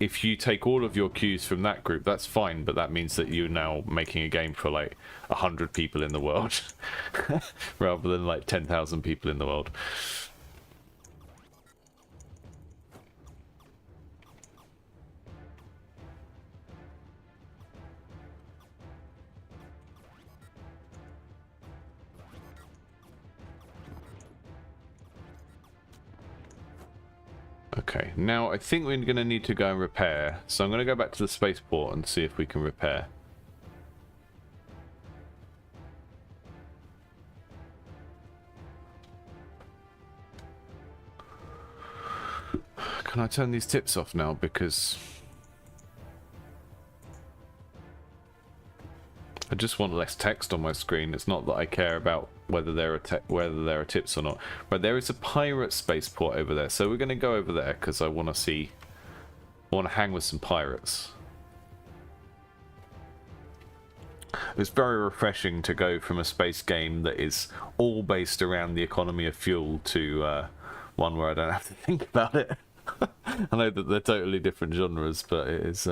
if you take all of your cues from that group, that's fine, but that means that you're now making a game for like 100 people in the world rather than like 10,000 people in the world. Okay, now I think we're going to need to go and repair. So I'm going to go back to the spaceport and see if we can repair. Can I turn these tips off now? Because I just want less text on my screen. It's not that I care about whether there are tips or not. But there is a pirate spaceport over there, so we're going to go over there because I want to hang with some pirates. It's very refreshing to go from a space game that is all based around the economy of fuel to one where I don't have to think about it. I know that they're totally different genres, but it is.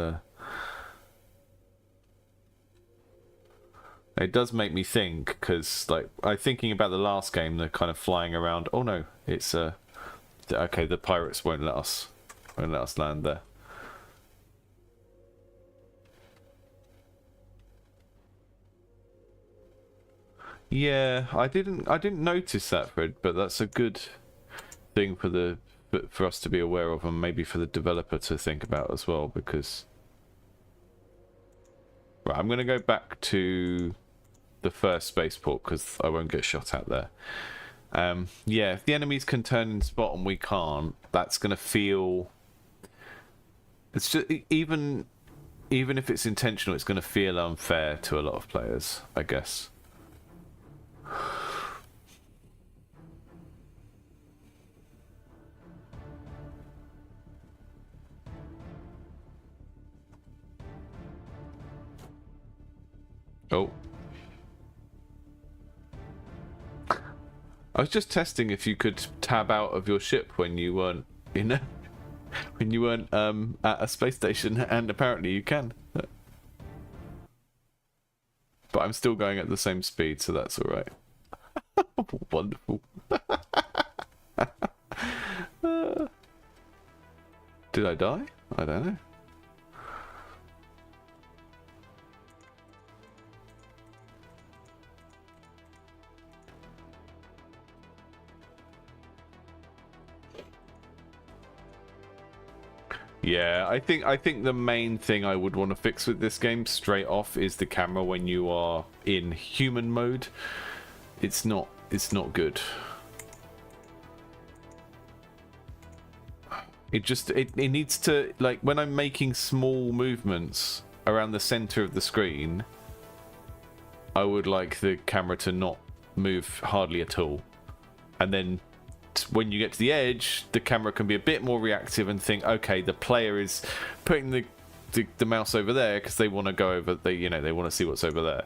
It does make me think, because like I'm thinking about the last game, they're kind of flying around. Oh no, it's okay. The pirates won't let us land there. Yeah, I didn't notice that, Fred, but that's a good thing for us to be aware of, and maybe for the developer to think about as well, because right, I'm going to go back to the first spaceport because I won't get shot at there. Yeah, if the enemies can turn in spot and we can't, that's going to feel... It's just, even if it's intentional, it's going to feel unfair to a lot of players, I guess. Oh. I was just testing if you could tab out of your ship when you weren't, at a space station, and apparently you can. But I'm still going at the same speed, so that's all right. Wonderful. Did I die? I don't know. Yeah, I think the main thing I would want to fix with this game straight off is the camera when you are in human mode. It's not good. It needs to, like, when I'm making small movements around the center of the screen, I would like the camera to not move hardly at all. And then when you get to the edge, the camera can be a bit more reactive and think, okay, the player is putting the mouse over there because they want to go over, they want to see what's over there.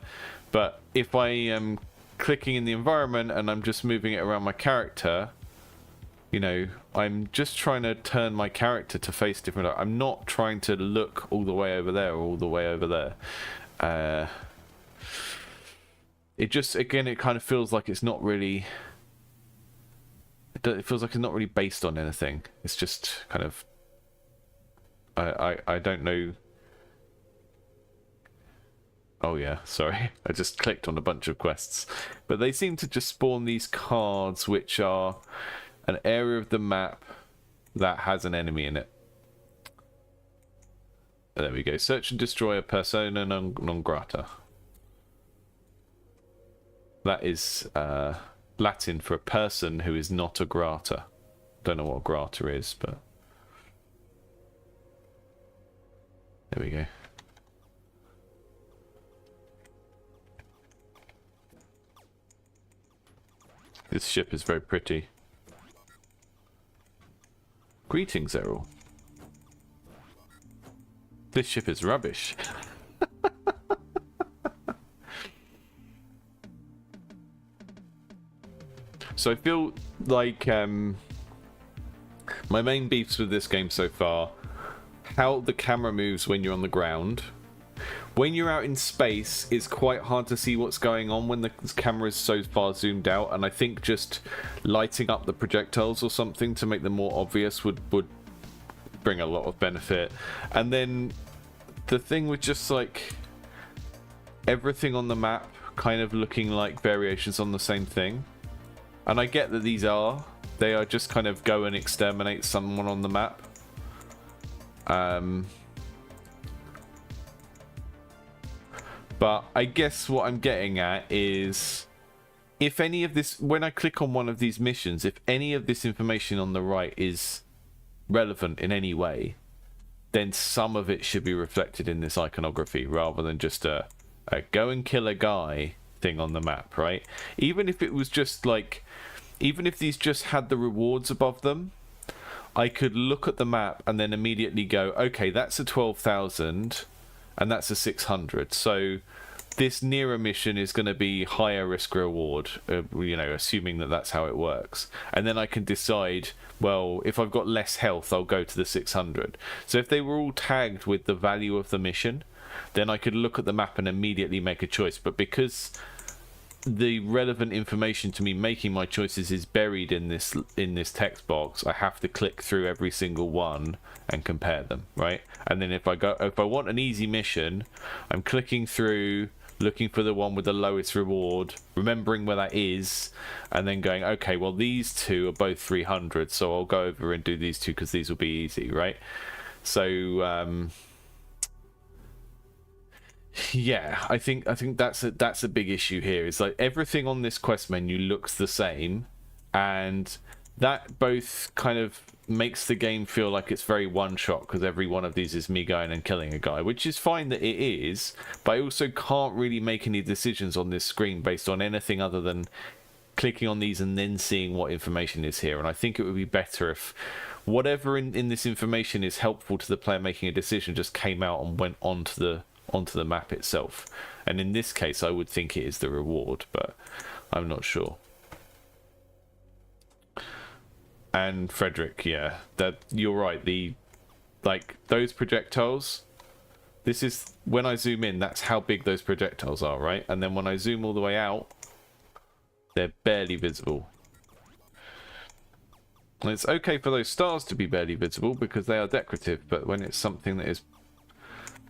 But if I am clicking in the environment and I'm just moving it around my character, I'm just trying to turn my character to face different. I'm not trying to look all the way over there or all the way over there. It just, again, it kind of feels like it's not really... It feels like it's not really based on anything. It's just kind of... I don't know... Oh yeah, sorry. I just clicked on a bunch of quests. But they seem to just spawn these cards which are an area of the map that has an enemy in it. There we go. Search and destroy a persona non grata. That is Latin for a person who is not a grata. Don't know what grata is, but... There we go. This ship is very pretty. Greetings, Errol. This ship is rubbish. So I feel like my main beefs with this game so far, how the camera moves when you're on the ground. When you're out in space, it's quite hard to see what's going on when the camera is so far zoomed out, and I think just lighting up the projectiles or something to make them more obvious would bring a lot of benefit. And then the thing with just like everything on the map kind of looking like variations on the same thing. And I get that they are just kind of go and exterminate someone on the map. But I guess what I'm getting at is, if any of this, when I click on one of these missions, if any of this information on the right is relevant in any way, then some of it should be reflected in this iconography rather than just a go and kill a guy thing on the map, right? Even if it was just like, even if these just had the rewards above them, I could look at the map and then immediately go, okay, that's a 12,000 and that's a 600. So this nearer mission is going to be higher risk reward, you know, assuming that that's how it works. And then I can decide, well, if I've got less health, I'll go to the 600. So if they were all tagged with the value of the mission, then I could look at the map and immediately make a choice. But because the relevant information to me making my choices is buried in this text box, I have to click through every single one and compare them, right? And then if I want an easy mission, I'm clicking through, looking for the one with the lowest reward, remembering where that is, and then going, okay, well, these two are both 300, so I'll go over and do these two because these will be easy, right? So yeah, I think that's a big issue here. It's like everything on this quest menu looks the same, and that both kind of makes the game feel like it's very one shot, because every one of these is me going and killing a guy, which is fine that it is, but I also can't really make any decisions on this screen based on anything other than clicking on these and then seeing what information is here. And I think it would be better if whatever in this information is helpful to the player making a decision just came out and went onto the map itself. And in this case I would think it is the reward, but I'm not sure. And Frederick, yeah, that you're right, like those projectiles, this is when I zoom in, that's how big those projectiles are, right? And then when I zoom all the way out, they're barely visible. And it's okay for those stars to be barely visible because they are decorative, but when it's something that is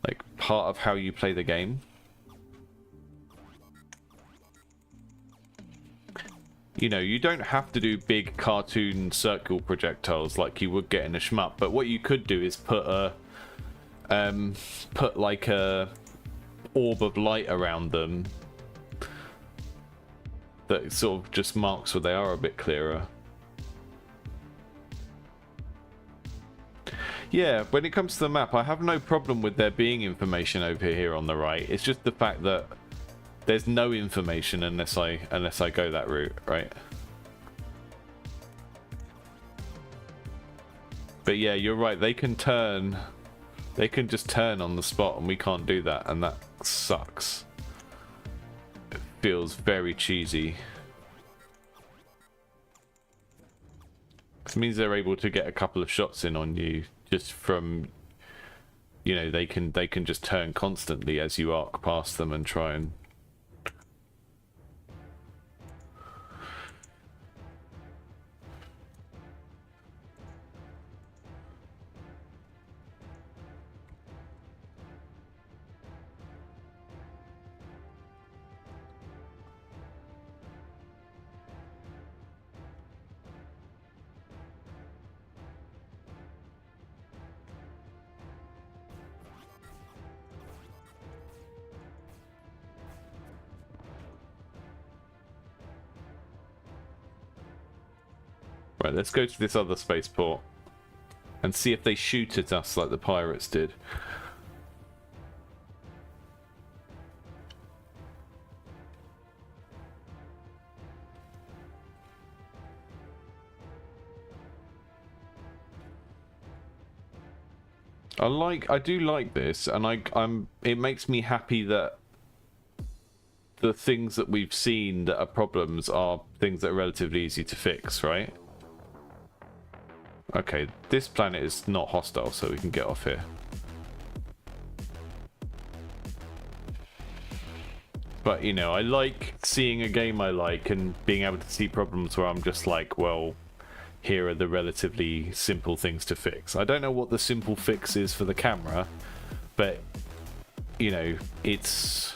like part of how you play the game, you know, you don't have to do big cartoon circle projectiles like you would get in a shmup, but what you could do is put like a orb of light around them that sort of just marks where they are a bit clearer. Yeah, when it comes to the map, I have no problem with there being information over here on the right. It's just the fact that there's no information unless I go that route, right? But yeah, you're right. They can just turn on the spot, and we can't do that, and that sucks. It feels very cheesy. It means they're able to get a couple of shots in on you just from, you know, they can just turn constantly as you arc past them and try and Right, let's go to this other spaceport and see if they shoot at us like the pirates did. I do like this, and it makes me happy that the things that we've seen that are problems are things that are relatively easy to fix, right? Okay, this planet is not hostile, so we can get off here. But, you know, I like seeing a game I like and being able to see problems where I'm just like, well, here are the relatively simple things to fix. I don't know what the simple fix is for the camera, but, you know, it's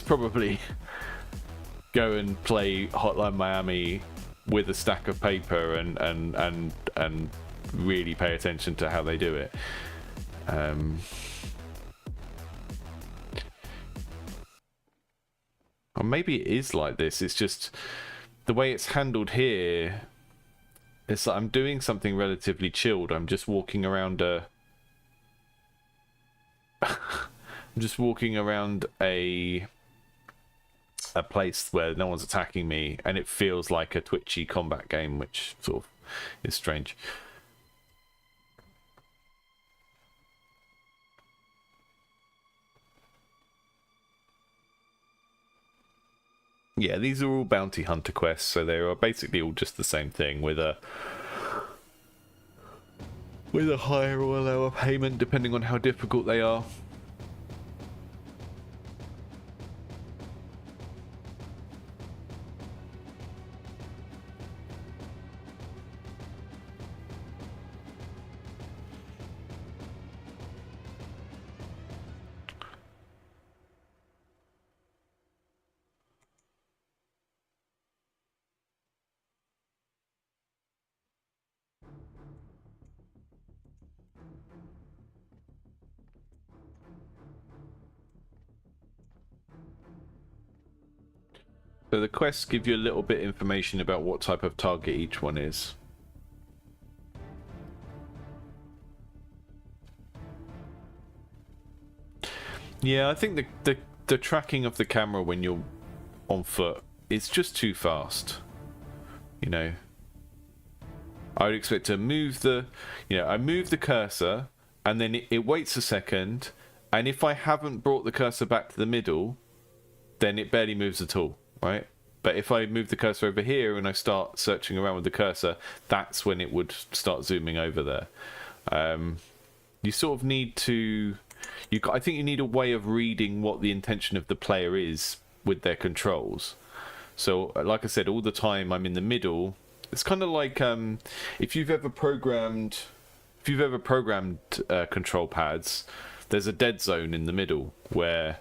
probably go and play Hotline Miami with a stack of paper and really pay attention to how they do it. Or maybe it is like this. It's just the way it's handled here. It's like I'm doing something relatively chilled. I'm just walking around a. I'm just walking around a place where no one's attacking me, and it feels like a twitchy combat game, which sort of is strange. Yeah, these are all bounty hunter quests, so they are basically all just the same thing with a higher or lower payment depending on how difficult they are. So the quests give you a little bit of information about what type of target each one is. Yeah, I think the tracking of the camera when you're on foot is just too fast. You know, I would expect to move I move the cursor and then it waits a second, and if I haven't brought the cursor back to the middle, then it barely moves at all. Right? But if I move the cursor over here and I start searching around with the cursor, that's when it would start zooming over there. You sort of need to... I think you need a way of reading what the intention of the player is with their controls. So, like I said, all the time I'm in the middle. It's kind of like if you've ever programmed control pads, there's a dead zone in the middle where,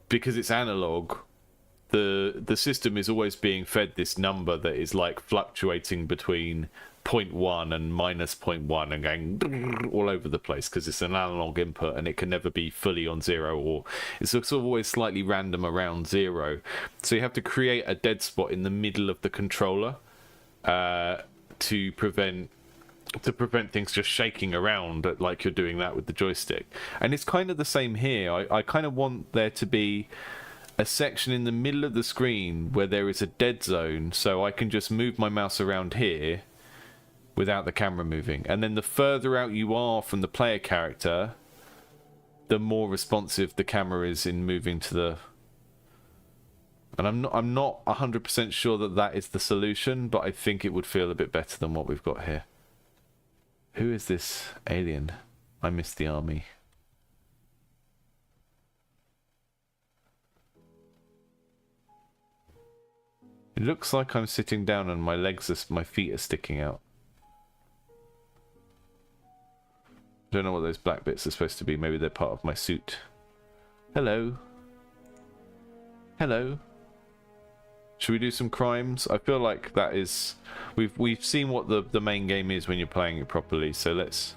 because it's analog, the system is always being fed this number that is like fluctuating between 0.1 and minus 0.1 and going all over the place because it's an analog input and it can never be fully on zero, or it's sort of always slightly random around zero. So you have to create a dead spot in the middle of the controller to prevent things just shaking around like you're doing that with the joystick. And it's kind of the same here. I kind of want there to be a section in the middle of the screen where there is a dead zone, so I can just move my mouse around here without the camera moving. And then the further out you are from the player character, the more responsive the camera is in moving to the... And I'm not 100% sure that is the solution, but I think it would feel a bit better than what we've got here. Who is this alien? I missed the army. It looks like I'm sitting down and my feet are sticking out. I don't know what those black bits are supposed to be. Maybe they're part of my suit. Hello. Hello. Should we do some crimes? I feel like that is... We've seen what the main game is when you're playing it properly, so let's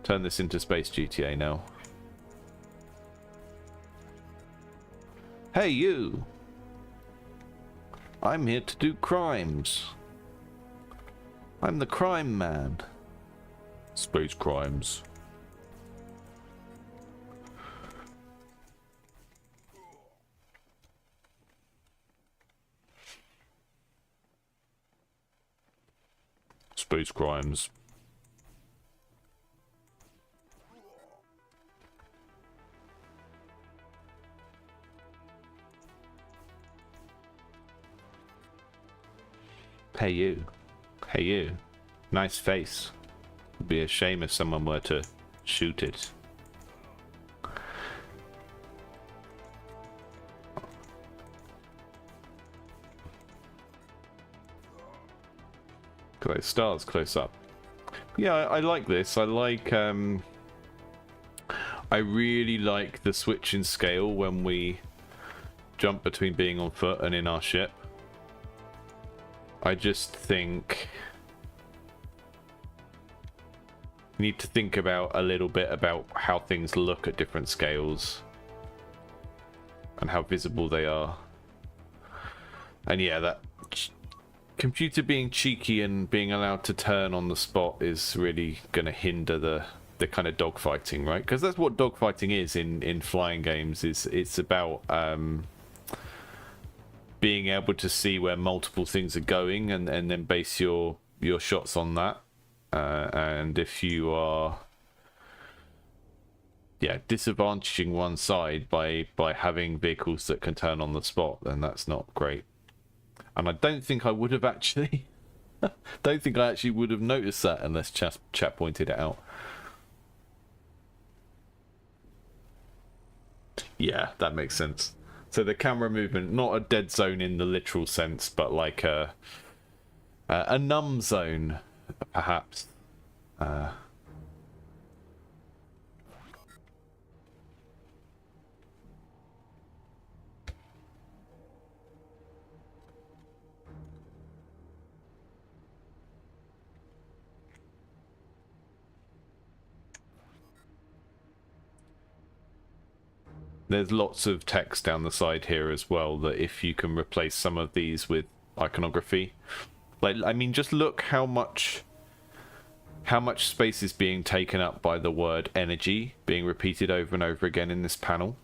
turn this into Space GTA now. Hey, you! I'm here to do crimes. I'm the crime man. Space crimes. Space crimes. Hey you. Hey you. Nice face. It'd be a shame if someone were to shoot it. Look at those stars close up. Yeah, I like this. I like I really like the switch in scale when we jump between being on foot and in our ship. I just think you need to think about a little bit about how things look at different scales and how visible they are. And yeah, that computer being cheeky and being allowed to turn on the spot is really going to hinder the kind of dogfighting, right? Because that's what dogfighting is in flying games. It's about being able to see where multiple things are going and then base your shots on that. And if you are disadvantaging one side by having vehicles that can turn on the spot, then that's not great. And I don't think I would have actually would have noticed that unless chat pointed it out. Yeah, that makes sense. So the camera movement, not a dead zone in the literal sense, but like a numb zone, perhaps. There's lots of text down the side here as well, that if you can replace some of these with iconography, like, I mean, just look how much space is being taken up by the word energy being repeated over and over again in this panel.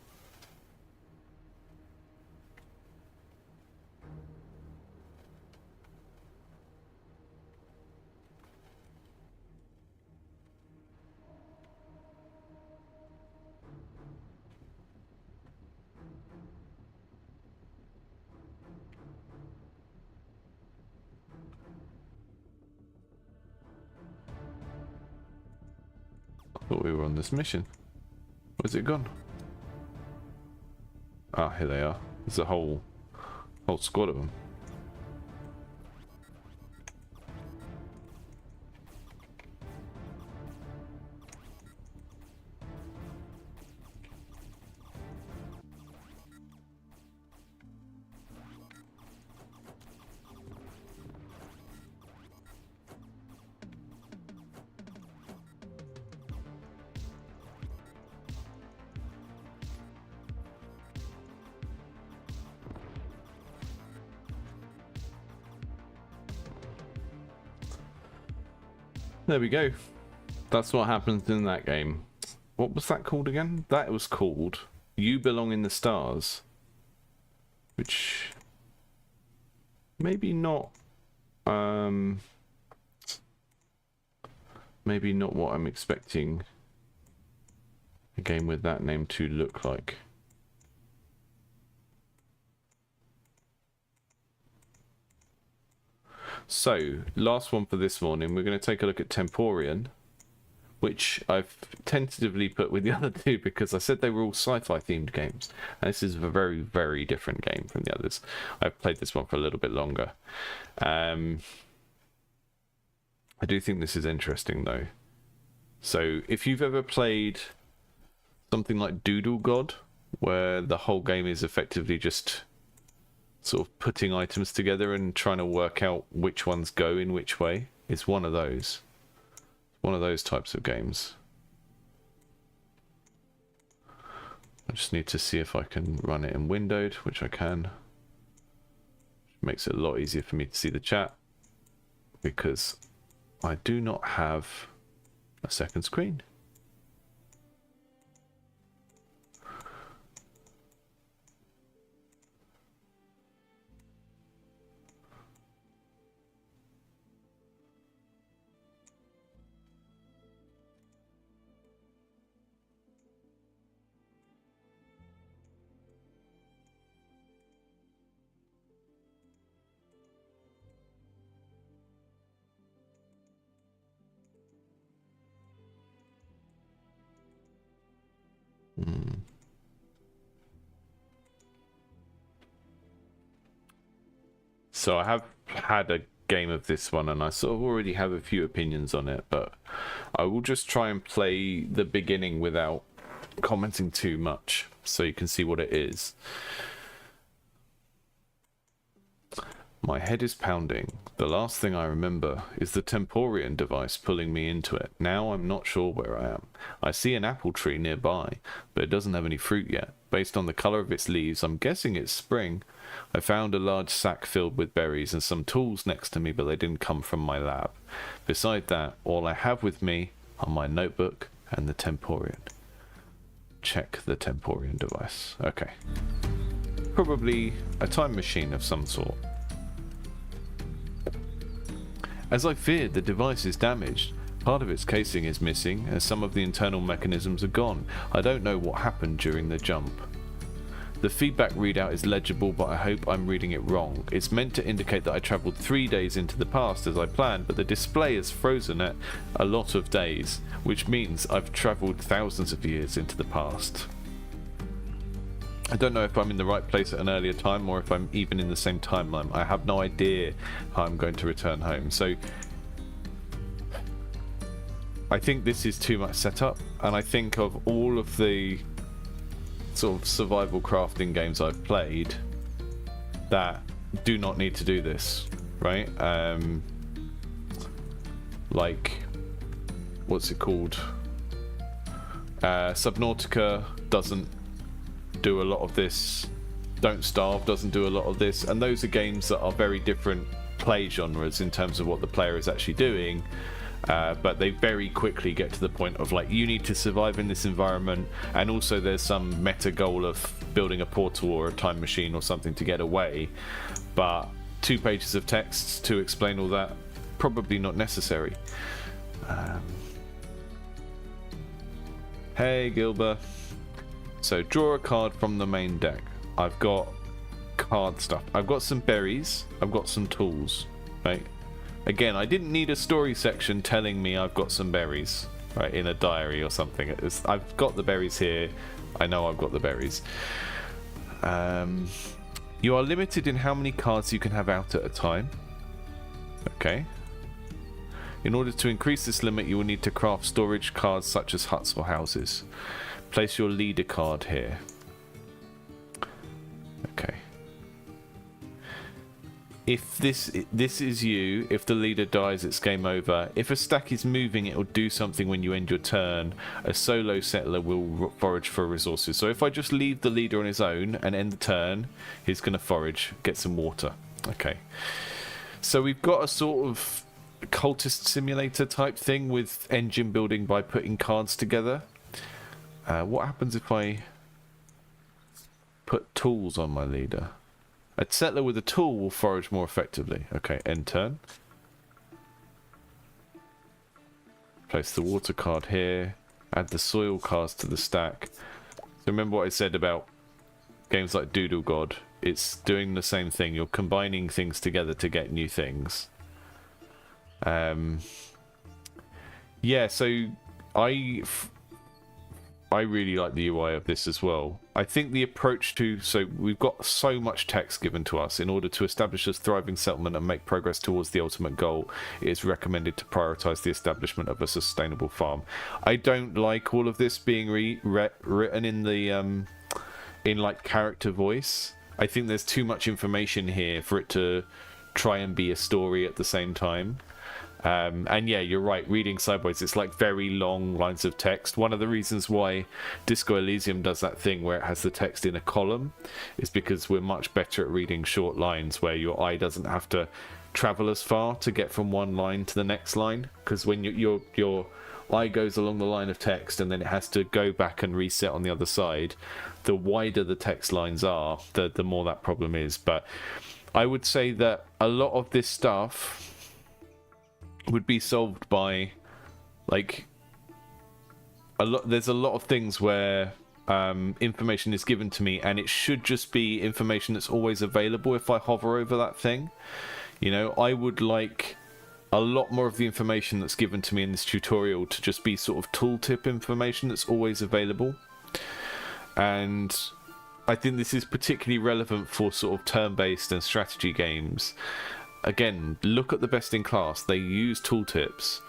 I thought we were on this mission. Where's it gone? Ah, here they are. There's a whole squad of them. There we go. That's what happens in that game. What was that called again? That was called You Belong in the Stars. Which maybe not maybe not what I'm expecting a game with that name to look like. So, last one for this morning, we're going to take a look at Temporian, which I've tentatively put with the other two because I said they were all sci-fi themed games. And this is a very, very different game from the others. I've played this one for a little bit longer. I do think this is interesting though. So, if you've ever played something like Doodle God, where the whole game is effectively just sort of putting items together and trying to work out which ones go in which way, it's one of those types of games. I just need to see if I can run it in windowed, which I can. Makes it a lot easier for me to see the chat because I do not have a second screen. So I have had a game of this one, and I sort of already have a few opinions on it, but I will just try and play the beginning without commenting too much, so you can see what it is. My head is pounding. The last thing I remember is the Temporian device pulling me into it. Now I'm not sure where I am. I see an apple tree nearby, but it doesn't have any fruit yet. Based on the color of its leaves, I'm guessing it's spring. I found a large sack filled with berries and some tools next to me, but they didn't come from my lab. Beside that, all I have with me are my notebook and the Temporian. Check the Temporian device. Okay. Probably a time machine of some sort. As I feared, the device is damaged. Part of its casing is missing, and some of the internal mechanisms are gone. I don't know what happened during the jump. The feedback readout is legible, but I hope I'm reading it wrong. It's meant to indicate that I travelled 3 days into the past as I planned, but the display is frozen at a lot of days, which means I've travelled thousands of years into the past. I don't know if I'm in the right place at an earlier time or if I'm even in the same timeline. I have no idea how I'm going to return home. So I think this is too much setup, and I think of all of the sort of survival crafting games I've played that do not need to do this, right? Like, what's it called? Subnautica doesn't do a lot of this. Don't Starve doesn't do a lot of this, and those are games that are very different play genres in terms of what the player is actually doing, but they very quickly get to the point of like, you need to survive in this environment, and also there's some meta goal of building a portal or a time machine or something to get away, but 2 pages of text to explain all that, probably not necessary. Hey Gilbert. So draw a card from the main deck. I've got card stuff. I've got some berries. I've got some tools. Right. Again, I didn't need a story section telling me I've got some berries, right, in a diary or something. I've got the berries here. I know I've got the berries. You are limited in how many cards you can have out at a time. Okay. In order to increase this limit, you will need to craft storage cards such as huts or houses. Place your leader card here. Okay. If this is you, if the leader dies, it's game over. If a stack is moving, it will do something when you end your turn. A solo settler will forage for resources. So if I just leave the leader on his own and end the turn, he's going to forage, get some water. Okay. So we've got a sort of cultist simulator type thing with engine building by putting cards together. What happens if I put tools on my leader? A settler with a tool will forage more effectively. Okay, end turn. Place the water card here. Add the soil cards to the stack. So remember what I said about games like Doodle God. It's doing the same thing. You're combining things together to get new things. Yeah, so I really like the UI of this as well. I think the approach to... So we've got so much text given to us. In order to establish a thriving settlement and make progress towards the ultimate goal, it is recommended to prioritize the establishment of a sustainable farm. I don't like all of this being written in the in like character voice. I think there's too much information here for it to try and be a story at the same time. And yeah, you're right, reading sideways, it's like very long lines of text. One of the reasons why Disco Elysium does that thing where it has the text in a column is because we're much better at reading short lines where your eye doesn't have to travel as far to get from one line to the next line, because when your eye goes along the line of text and then it has to go back and reset on the other side, the wider the text lines are, the more that problem is. But I would say that a lot of this stuff would be solved by, like, there's a lot of things where information is given to me and it should just be information that's always available if I hover over that thing. You know, I would like a lot more of the information that's given to me in this tutorial to just be sort of tooltip information that's always available. And I think this is particularly relevant for sort of turn-based and strategy games. Again, look at the best in class. They use tooltips,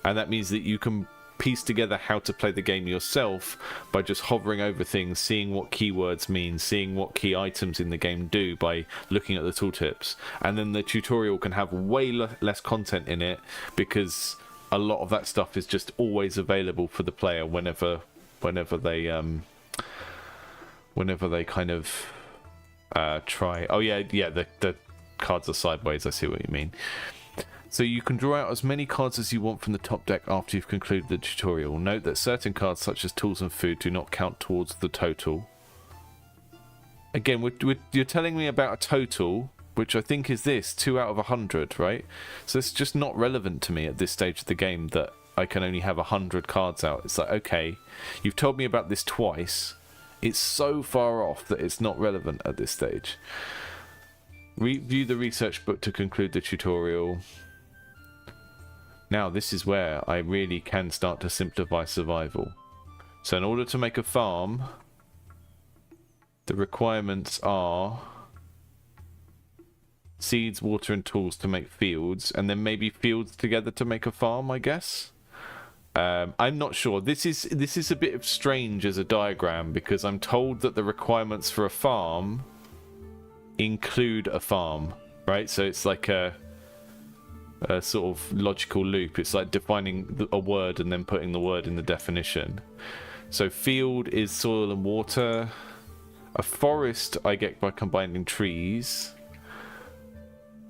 and that means that you can piece together how to play the game yourself by just hovering over things, seeing what keywords mean, seeing what key items in the game do by looking at the tooltips. And then the tutorial can have way less content in it, because a lot of that stuff is just always available for the player whenever they kind of try. Oh yeah, the cards are sideways. I see what you mean. So you can draw out as many cards as you want from the top deck after you've concluded the tutorial. Note that certain cards such as tools and food do not count towards the total. Again, you're telling me about a total, which I think is this, 2 out of 100, right? So it's just not relevant to me at this stage of the game that I can only have 100 cards out. It's like, okay, you've told me about this twice. It's so far off that it's not relevant at this stage. Review the research book to conclude the tutorial. Now this is where I really can start to simplify survival. So in order to make a farm, the requirements are seeds, water and tools to make fields, and then maybe fields together to make a farm, I guess. I'm not sure. This is a bit strange as a diagram, because I'm told that the requirements for a farm include a farm, right? So it's like a sort of logical loop. It's like defining a word and then putting the word in the definition. So field is soil and water. A forest I get by combining trees.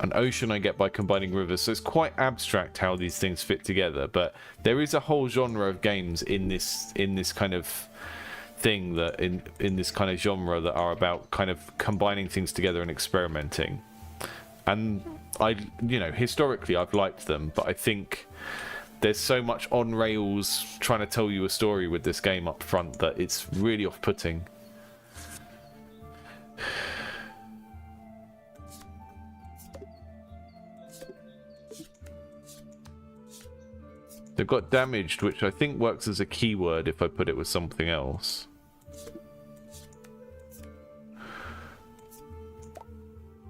An ocean I get by combining rivers. So it's quite abstract how these things fit together, but there is a whole genre of games in this kind of thing, that in this kind of genre, that are about kind of combining things together and experimenting. And historically I've liked them, but I think there's so much on rails trying to tell you a story with this game up front that it's really off-putting. They've got damaged, which I think works as a keyword if I put it with something else.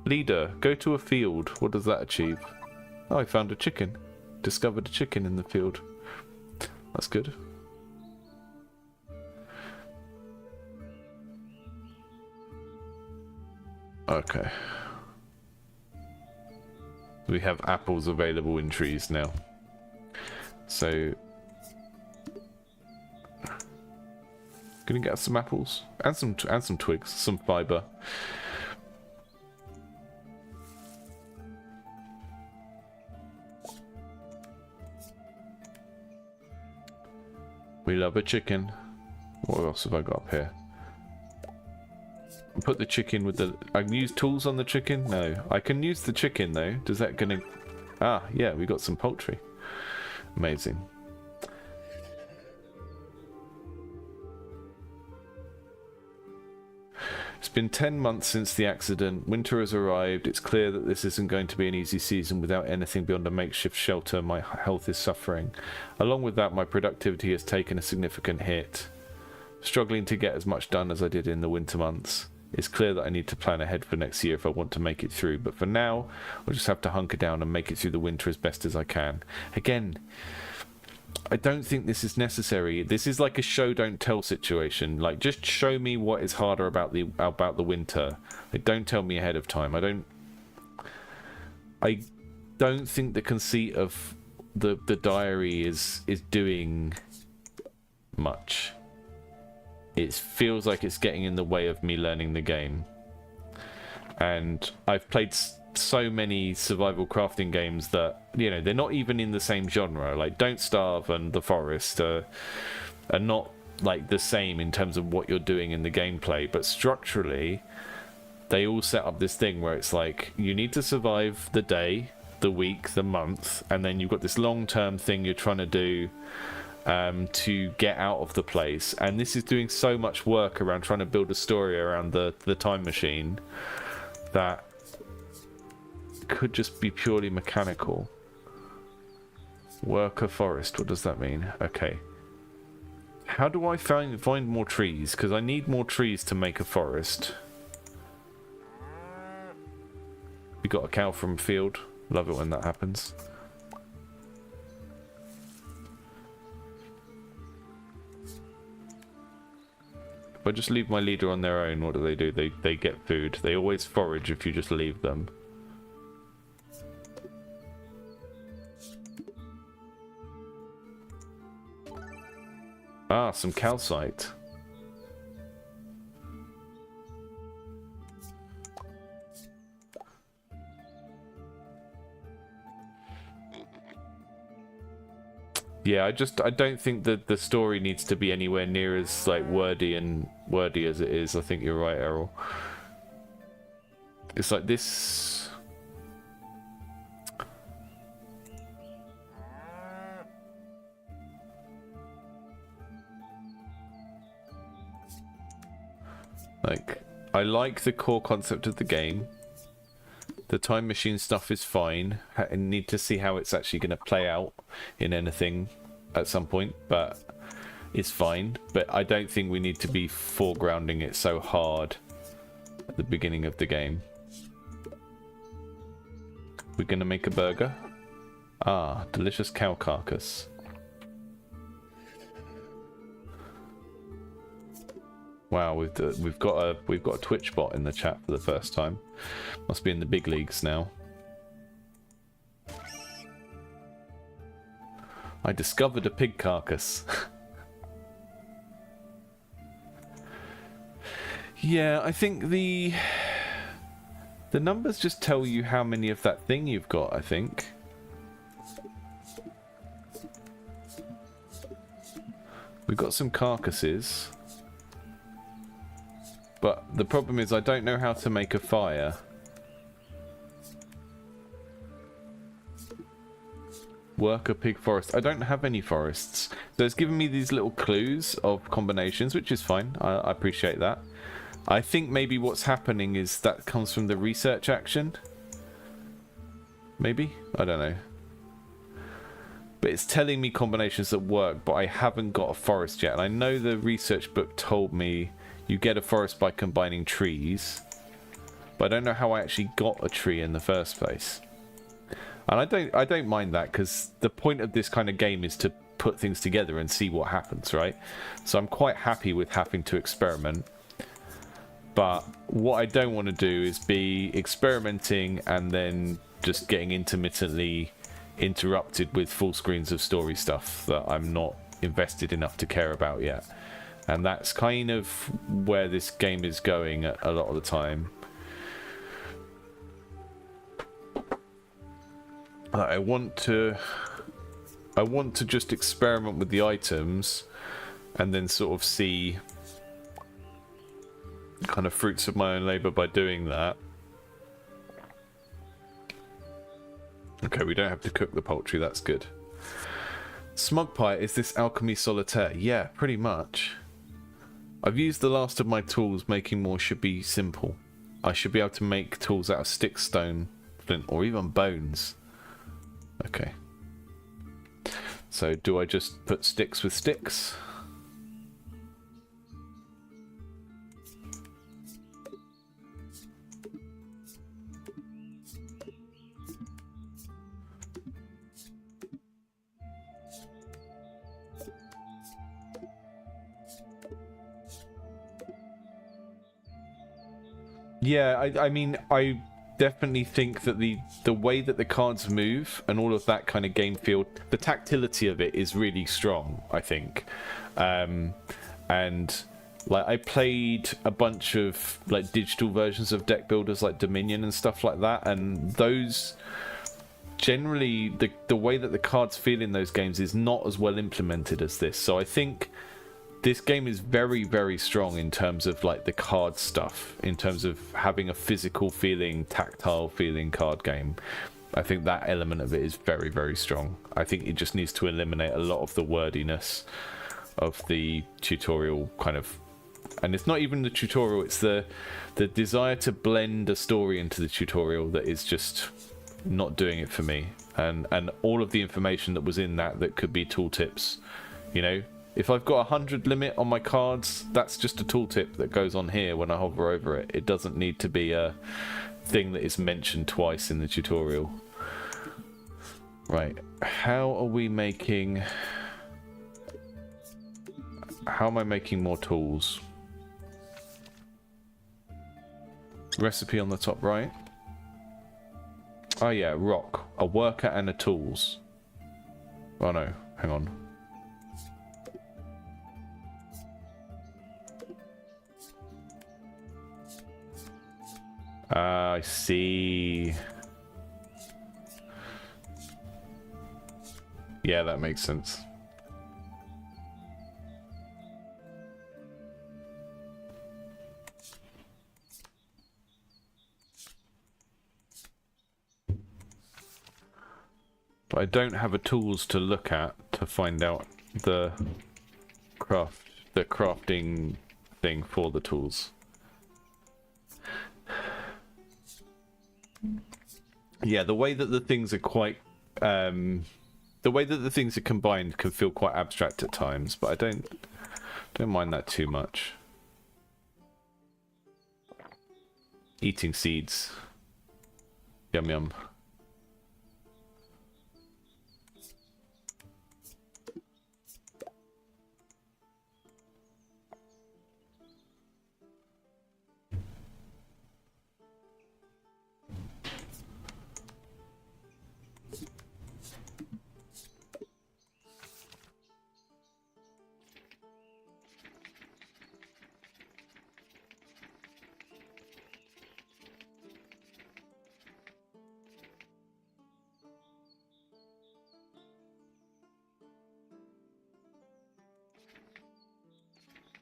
Leader, go to a field. What does that achieve? Oh, I found a chicken. Discovered a chicken in the field. That's good. Okay. We have apples available in trees now. So, gonna get some apples and some twigs, some fiber. We love a chicken. What else have I got up here? Put the chicken with the... I can use tools on the chicken? No. I can use the chicken though. Does that gonna... Ah, yeah, we got some poultry. Amazing. It's been 10 months since the accident. Winter has arrived. It's clear that this isn't going to be an easy season without anything beyond a makeshift shelter. My health is suffering. Along with that, my productivity has taken a significant hit. Struggling to get as much done as I did in the winter months. It's clear that I need to plan ahead for next year if I want to make it through. But for now, I'll just have to hunker down and make it through the winter as best as I can. Again, I don't think this is necessary. This is like a show don't tell situation. Like, just show me what is harder about the winter. Like, don't tell me ahead of time. I don't think the conceit of the diary is doing much. It feels like it's getting in the way of me learning the game. And I've played so many survival crafting games that, you know, they're not even in the same genre. Like Don't Starve and The Forest are not like the same in terms of what you're doing in the gameplay, but structurally they all set up this thing where it's like you need to survive the day, the week, the month, and then you've got this long-term thing you're trying to do to get out of the place. And this is doing so much work around trying to build a story around the time machine that could just be purely mechanical. Worker forest, what does that mean? Okay. How do I find more trees? Because I need more trees to make a forest. We got a cow from field. Love it when that happens. If I just leave my leader on their own, what do? They get food. They always forage if you just leave them. Ah, some calcite. Yeah, I don't think that the story needs to be anywhere near as like wordy as it is. I think you're right, Errol. It's like this. Like, I like the core concept of the game. The time machine stuff is fine. I need to see how it's actually going to play out in anything at some point, but it's fine. But I don't think we need to be foregrounding it so hard at the beginning of the game. We're going to make a burger. Ah, delicious cow carcass. Wow, we've got a Twitch bot in the chat for the first time. Must be in the big leagues now. I discovered a pig carcass. Yeah, I think the numbers just tell you how many of that thing you've got, I think. We've got some carcasses. But the problem is I don't know how to make a fire. Work a pig forest. I don't have any forests. So it's giving me these little clues of combinations, which is fine. I appreciate that. I think maybe what's happening is that comes from the research action. Maybe? I don't know. But it's telling me combinations that work, but I haven't got a forest yet. And I know the research book told me you get a forest by combining trees, but I don't know how I actually got a tree in the first place. And I don't mind that, because the point of this kind of game is to put things together and see what happens, right? So I'm quite happy with having to experiment. But what I don't want to do is be experimenting and then just getting intermittently interrupted with full screens of story stuff that I'm not invested enough to care about yet. And that's kind of where this game is going a lot of the time. I want to just experiment with the items and then sort of see kind of fruits of my own labor by doing that. Okay, we don't have to cook the poultry, that's good. Smug Pie, is this alchemy solitaire? Yeah, pretty much. I've used the last of my tools, making more should be simple. I should be able to make tools out of stick, stone, flint, or even bones. Okay. So do I just put sticks with sticks? Yeah, I mean, I definitely think that the way that the cards move and all of that kind of game feel, the tactility of it is really strong, I think. And like, I played a bunch of like digital versions of deck builders like Dominion and stuff like that, and those generally the way that the cards feel in those games is not as well implemented as this. So I think this game is very, very strong in terms of like the card stuff, in terms of having a physical feeling, tactile feeling card game. I think that element of it is very, very strong. I think it just needs to eliminate a lot of the wordiness of the tutorial kind of, and it's not even the tutorial, it's the desire to blend a story into the tutorial that is just not doing it for me. And all of the information that was in that could be tooltips, you know, If I've got 100 limit on my cards, that's just a tooltip that goes on here when I hover over it. It doesn't need to be a thing that is mentioned twice in the tutorial. Right, how are we making... How am I making more tools? Recipe on the top right. Oh yeah, rock. A worker and a tools. Oh no, hang on. I see. Yeah, that makes sense. But I don't have a tools to look at to find out the crafting thing for the tools. Yeah, the way that the things are quite the way that the things are combined can feel quite abstract at times, but I don't mind that too much. Eating seeds. Yum yum.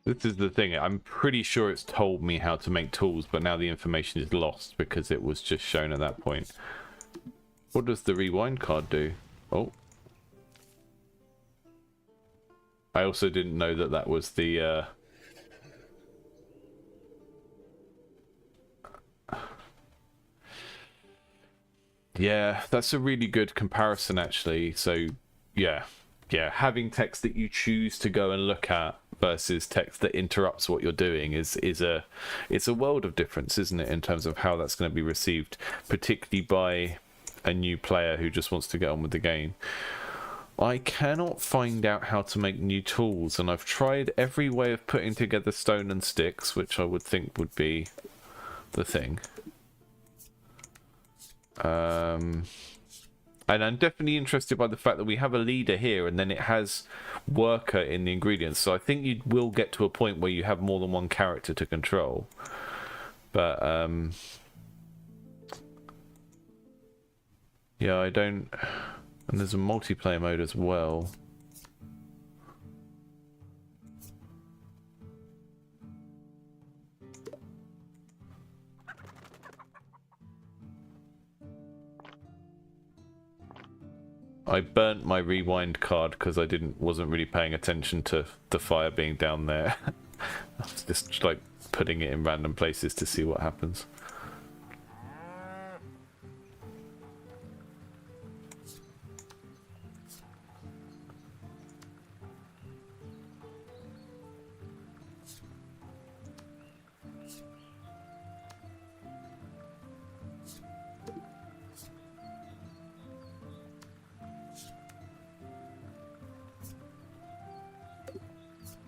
This is the thing, I'm pretty sure it's told me how to make tools, but now the information is lost because it was just shown at that point. What does the rewind card do? Oh. I also didn't know that that was the... Yeah, that's a really good comparison actually. So, yeah. Yeah, having text that you choose to go and look at versus text that interrupts what you're doing is a world of difference, isn't it, in terms of how that's going to be received, particularly by a new player who just wants to get on with the game. I cannot find out how to make new tools, and I've tried every way of putting together stone and sticks, which I would think would be the thing. And I'm definitely interested by the fact that we have a leader here and then it has worker in the ingredients. So I think you will get to a point where you have more than one character to control. But, yeah, I don't... And there's a multiplayer mode as well. I burnt my rewind card because I wasn't really paying attention to the fire being down there. I was just like putting it in random places to see what happens.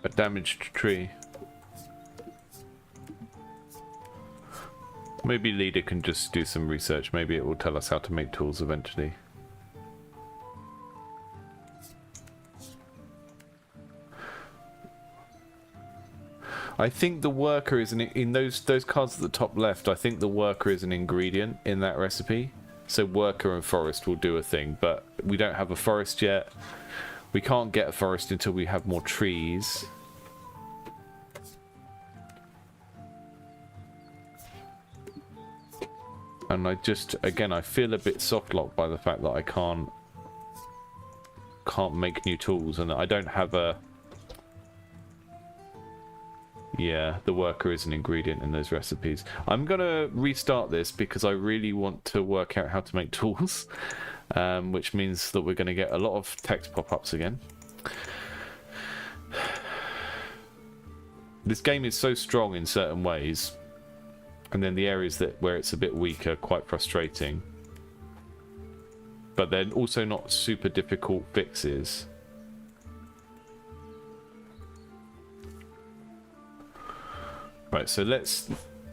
A damaged tree. Maybe leader can just do some research. Maybe it will tell us how to make tools eventually. I think the worker is in those cards at the top left. I think the worker is an ingredient in that recipe. So worker and forest will do a thing, but we don't have a forest yet. We can't get a forest until we have more trees. And I just, again, I feel a bit soft locked by the fact that I can't make new tools and that I don't have a... Yeah, the worker is an ingredient in those recipes. I'm gonna restart this because I really want to work out how to make tools. Which means that we're going to get a lot of text pop-ups again. this game is so strong in certain ways, and then the areas where it's a bit weaker, quite frustrating. But they're also not super difficult fixes. Right, so let's...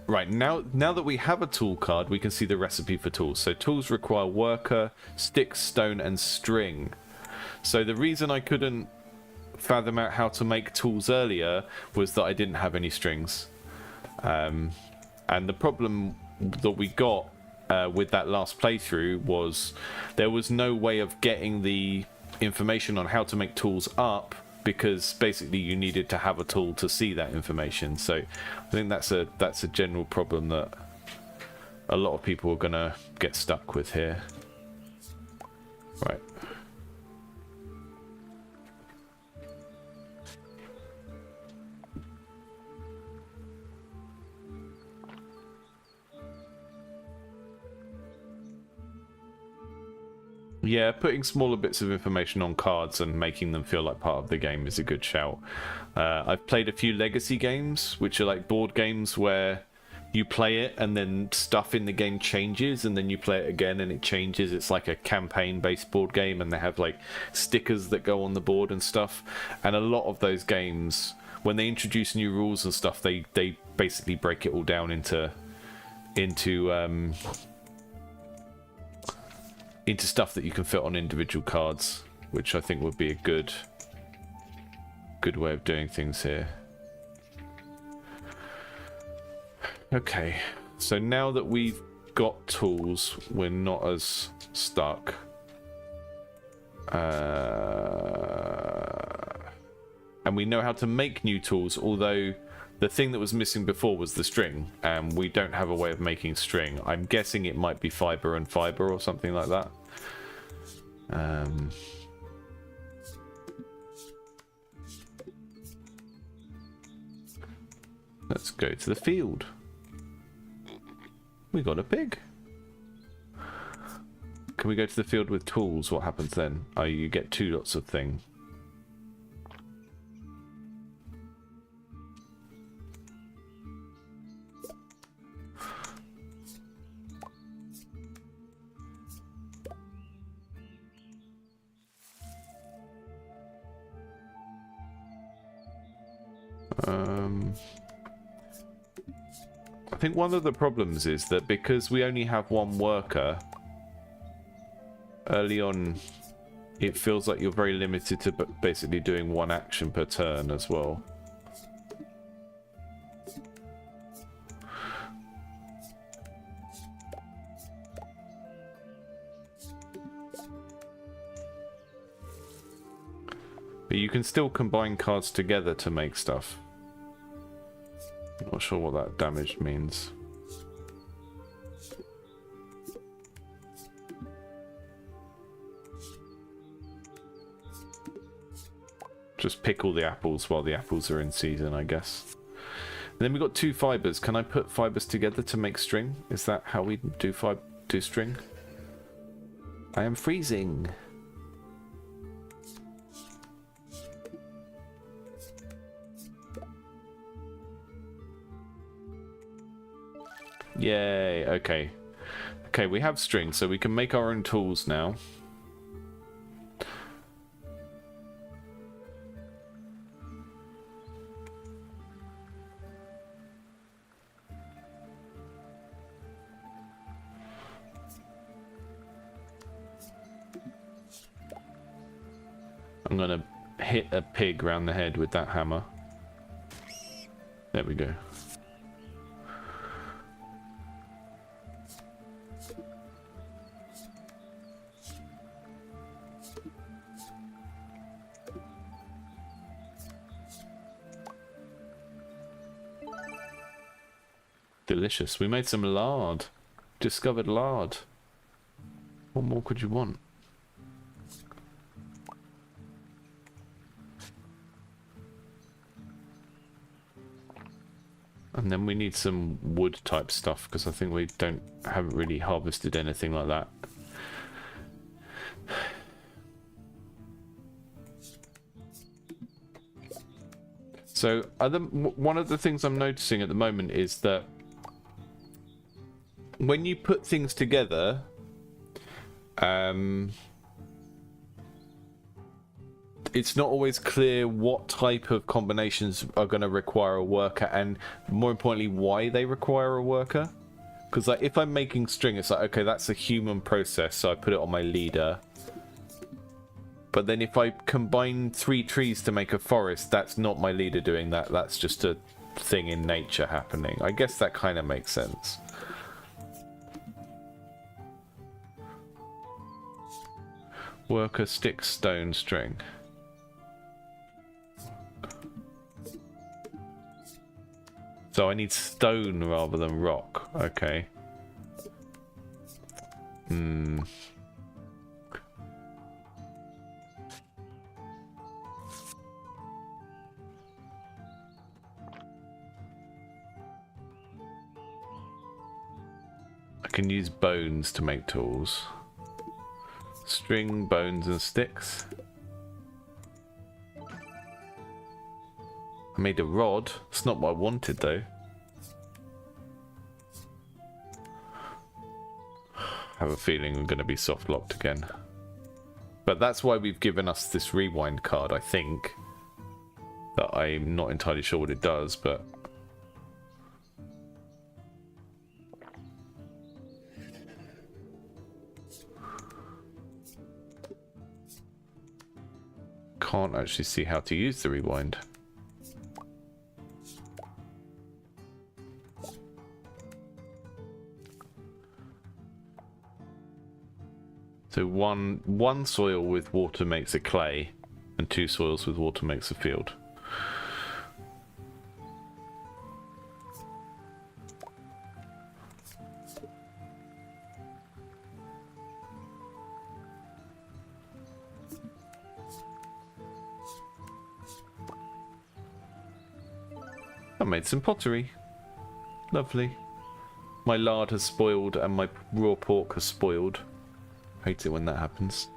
Right, now that we have a tool card, we can see the recipe for tools. So tools require worker, stick, stone, and string. So the reason I couldn't fathom out how to make tools earlier was that I didn't have any strings. And the problem that we got with that last playthrough was there was no way of getting the information on how to make tools up, because basically you needed to have a tool to see that information. So I think that's a general problem that a lot of people are gonna get stuck with here. Right. Yeah, putting smaller bits of information on cards and making them feel like part of the game is a good shout. I've played a few legacy games, which are like board games where you play it and then stuff in the game changes, and then you play it again and it changes. It's like a campaign-based board game, and they have like stickers that go on the board and stuff. And a lot of those games, when they introduce new rules and stuff, they basically break it all down into stuff that you can fit on individual cards, which I think would be a good way of doing things here. Okay, so now that we've got tools, we're not as stuck. And we know how to make new tools, although the thing that was missing before was the string, and we don't have a way of making string. I'm guessing it might be fiber and fiber or something like that. Let's go to the field. We got a pig. Can we go to the field with tools? What happens then? Oh, you get 2 lots of thing. I think one of the problems is that because we only have one worker, early on it feels like you're very limited to basically doing one action per turn as well. But you can still combine cards together to make stuff. Not sure what that damage means. Just pick all the apples while the apples are in season, I guess. And then we've got 2 fibers. Can I put fibers together to make string? Is that how we do string? I am freezing. Yay, okay. Okay, we have string, so we can make our own tools now. I'm gonna hit a pig round the head with that hammer. There we go. Delicious. We made some lard. Discovered lard. What more could you want? And then we need some wood type stuff, because I think we haven't really harvested anything like that. So one of the things I'm noticing at the moment is that when you put things together, it's not always clear what type of combinations are going to require a worker, and more importantly, why they require a worker. Because like, if I'm making string, it's like, okay, that's a human process, so I put it on my leader. But then if I combine 3 trees to make a forest, that's not my leader doing that. That's just a thing in nature happening. I guess that kind of makes sense. Worker, stick, stone, string. So I need stone rather than rock. Okay. I can use bones to make tools. String, bones, and sticks. I made a rod. It's not what I wanted, though. I have a feeling I'm going to be soft locked again. But that's why we've given us this rewind card, I think. That I'm not entirely sure what it does, but... can't actually see how to use the rewind. So one soil with water makes a clay, and 2 soils with water makes a field. I made some pottery. Lovely. My lard has spoiled and my raw pork has spoiled. Hate it when that happens.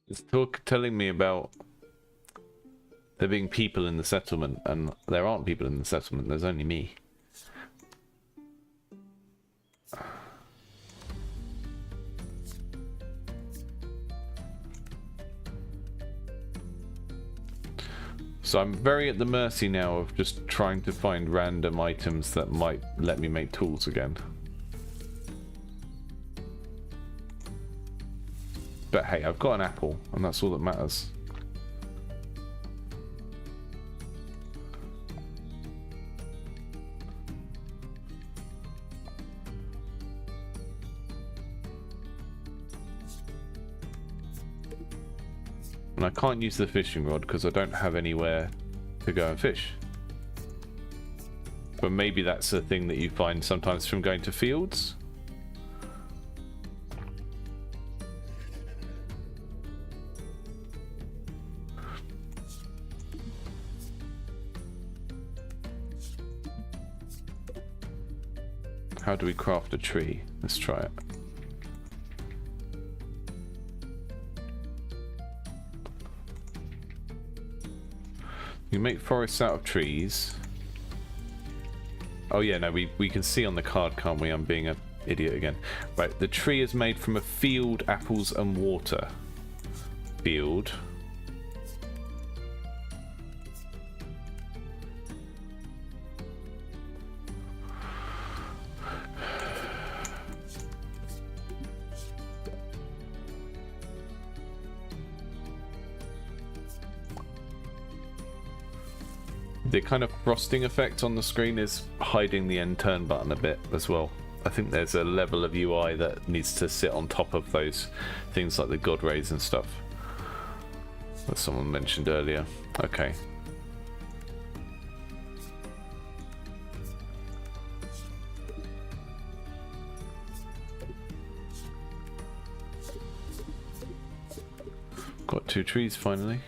It's telling me about there being people in the settlement, and there aren't people in the settlement, there's only me. So I'm very at the mercy now of just trying to find random items that might let me make tools again. But hey, I've got an apple, and that's all that matters. And I can't use the fishing rod because I don't have anywhere to go and fish. But maybe that's a thing that you find sometimes from going to fields. How do we craft a tree? Let's try it. You make forests out of trees. Oh yeah, no, we can see on the card, can't we? I'm being an idiot again. Right, the tree is made from a field, apples and water. Field. The kind of frosting effect on the screen is hiding the end turn button a bit as well. I think there's a level of UI that needs to sit on top of those things like the god rays and stuff that someone mentioned earlier. Okay. Got 2 trees finally.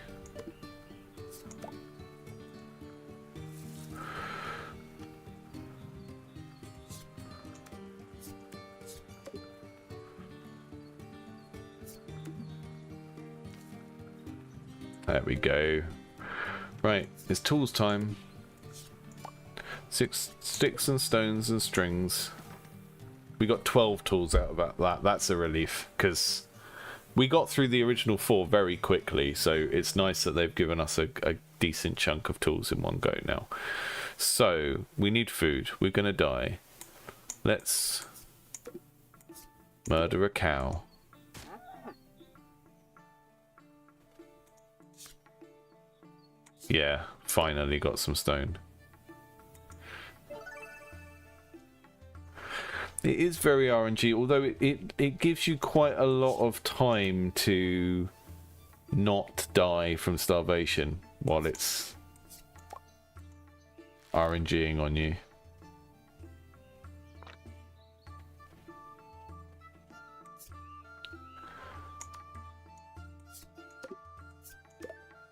There we go. Right, it's tools time. 6 sticks and stones and strings. We got 12 tools out of that. That's a relief, because we got through the original 4 very quickly, so it's nice that they've given us a decent chunk of tools in one go now. So, we need food. We're gonna die. Let's murder a cow. Yeah, finally got some stone. It is very RNG, although it gives you quite a lot of time to not die from starvation while it's RNGing on you.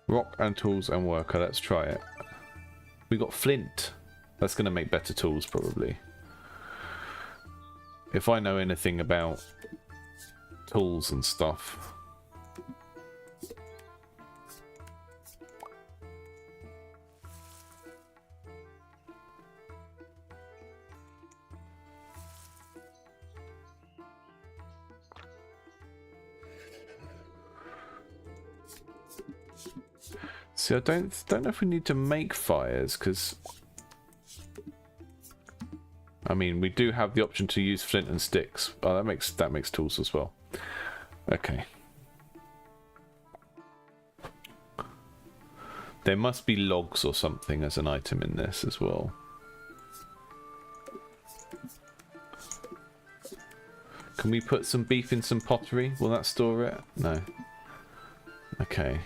Rock and tools and worker, let's try it. We got flint. That's going to make better tools probably. If I know anything about tools and stuff. See, I don't know if we need to make fires, because I mean, we do have the option to use flint and sticks. Oh, that makes tools as well. Okay. There must be logs or something as an item in this as well. Can we put some beef in some pottery? Will that store it? No. Okay.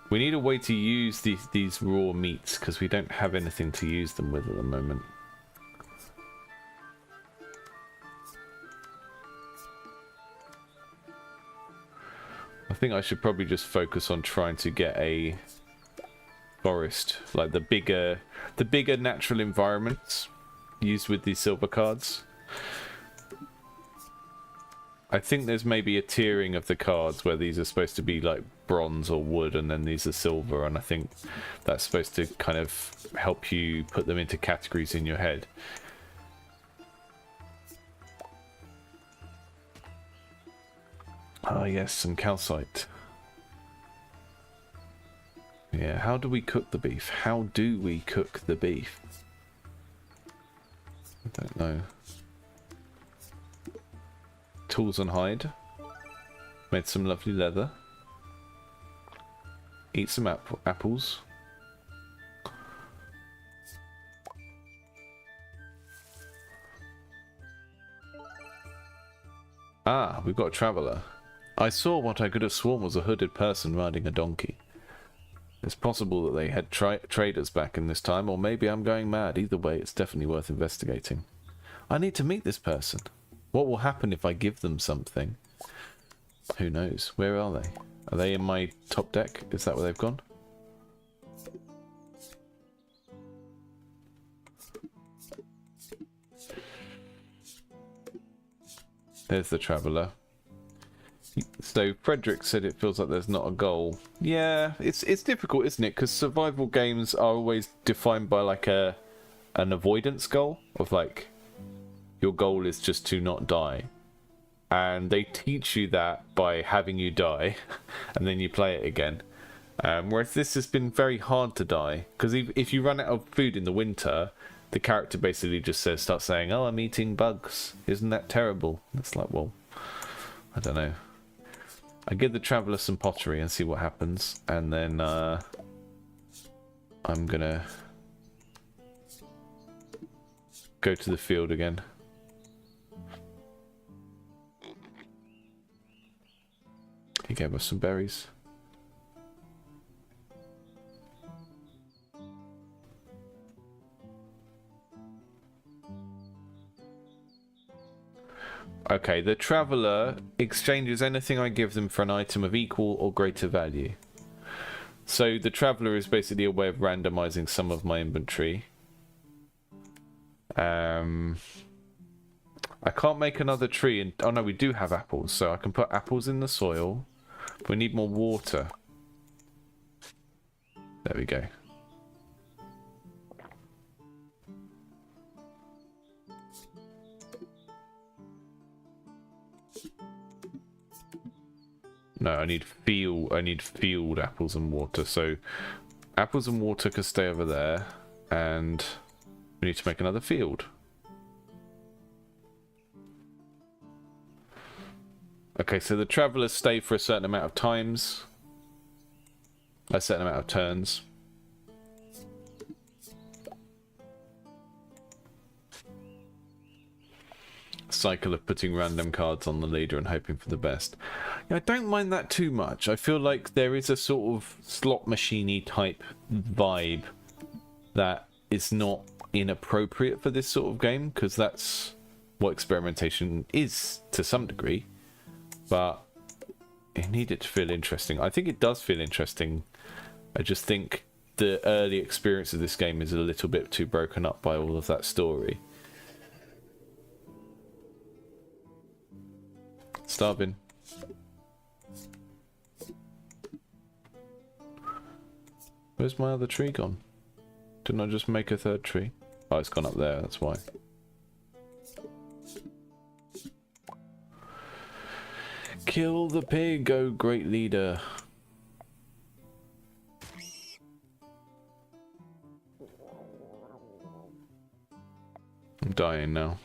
We need a way to use these raw meats, because we don't have anything to use them with at the moment. I think I should probably just focus on trying to get a forest, like the bigger natural environments used with these silver cards. I think there's maybe a tiering of the cards where these are supposed to be like bronze or wood, and then these are silver, and I think that's supposed to kind of help you put them into categories in your head. Ah yes, some calcite. Yeah, how do we cook the beef? How do we cook the beef? I don't know. Tools and hide. Made some lovely leather. Eat some apples. Ah, we've got a traveller. I saw what I could have sworn was a hooded person riding a donkey. It's possible that they had traders back in this time, or maybe I'm going mad. Either way, it's definitely worth investigating. I need to meet this person. What will happen if I give them something? Who knows? Where are they? Are they in my top deck? Is that where they've gone? There's the traveller. So Frederick said it feels like there's not a goal. Yeah, it's difficult, isn't it? Because survival games are always defined by like an avoidance goal of like your goal is just to not die, and they teach you that by having you die, and then you play it again. Whereas this has been very hard to die, because if you run out of food in the winter, the character basically just start saying, "Oh, I'm eating bugs. Isn't that terrible?" It's like, well, I don't know. I give the traveller some pottery and see what happens, and then I'm gonna go to the field again. He gave us some berries. Okay, the traveller exchanges anything I give them for an item of equal or greater value. So the traveller is basically a way of randomizing some of my inventory. I can't make another tree. And oh no, we do have apples, so I can put apples in the soil. But we need more water. There we go. No, I need field apples and water. So apples and water can stay over there, and we need to make another field. Okay, so the travelers stay for a certain amount of times, a certain amount of turns. Cycle of putting random cards on the leader and hoping for the best. Yeah, I don't mind that too much. I feel like there is a sort of slot machine-y type vibe that is not inappropriate for this sort of game, because that's what experimentation is to some degree. But it needed to feel interesting. I think it does feel interesting. I just think the early experience of this game is a little bit too broken up by all of that story. Starving. Where's my other tree gone? Didn't I just make a third tree? Oh, it's gone up there, that's why. Kill the pig, oh great leader. I'm dying now.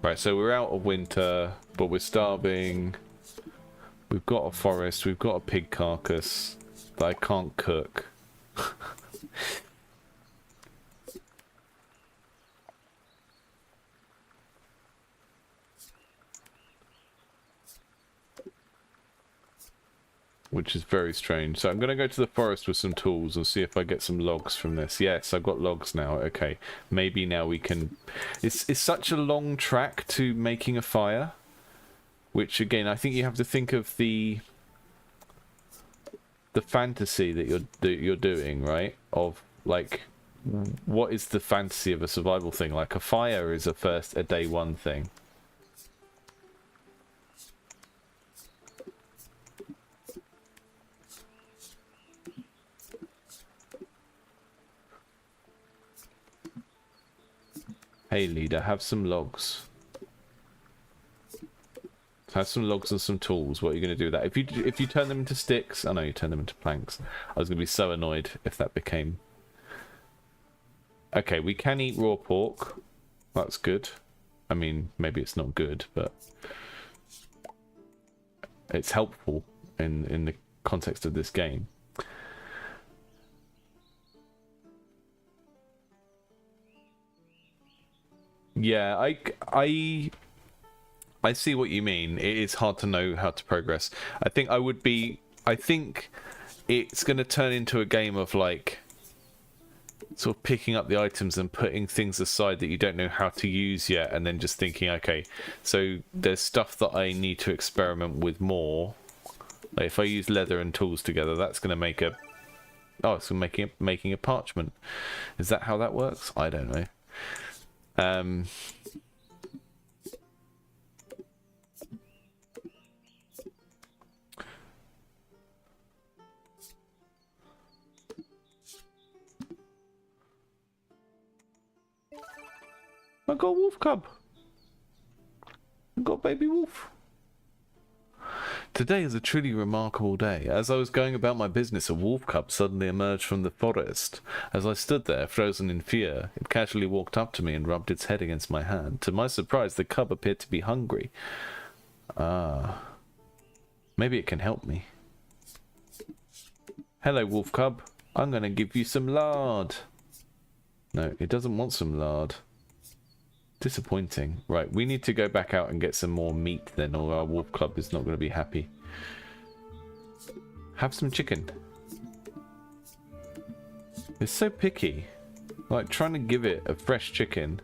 Right, so we're out of winter, but we're starving. We've got a forest, we've got a pig carcass that I can't cook. Which is very strange. So I'm going to go to the forest with some tools and see if I get some logs from this. Yes, I've got logs now. Okay, maybe now we can... It's such a long track to making a fire. Which, again, I think you have to think of the fantasy that you're doing, right? Of, like, what is the fantasy of a survival thing? Like, a fire is a day one thing. Hey leader, have some logs. Have some logs and some tools. What are you going to do with that? If you turn them into sticks, I know you turn them into planks. I was going to be so annoyed if that became. Okay, we can eat raw pork. That's good. I mean, maybe it's not good, but it's helpful in the context of this game. Yeah, I see what you mean. It is hard to know how to progress. I think it's going to turn into a game of like sort of picking up the items and putting things aside that you don't know how to use yet, and then just thinking, okay, so there's stuff that I need to experiment with more. Like if I use leather and tools together, that's going to make a it's making a parchment. Is that how that works? I don't know. I got a wolf cub. I got a baby wolf. Today is a truly remarkable day. As I was going about my business, a wolf cub suddenly emerged from the forest. As I stood there, frozen in fear, it casually walked up to me and rubbed its head against my hand. To my surprise, the cub appeared to be hungry. Ah. Maybe it can help me. Hello, wolf cub. I'm going to give you some lard. No, it doesn't want some lard. Disappointing. Right, we need to go back out and get some more meat then, or our wolf club is not going to be happy. Have some chicken. It's so picky. Like, trying to give it a fresh chicken.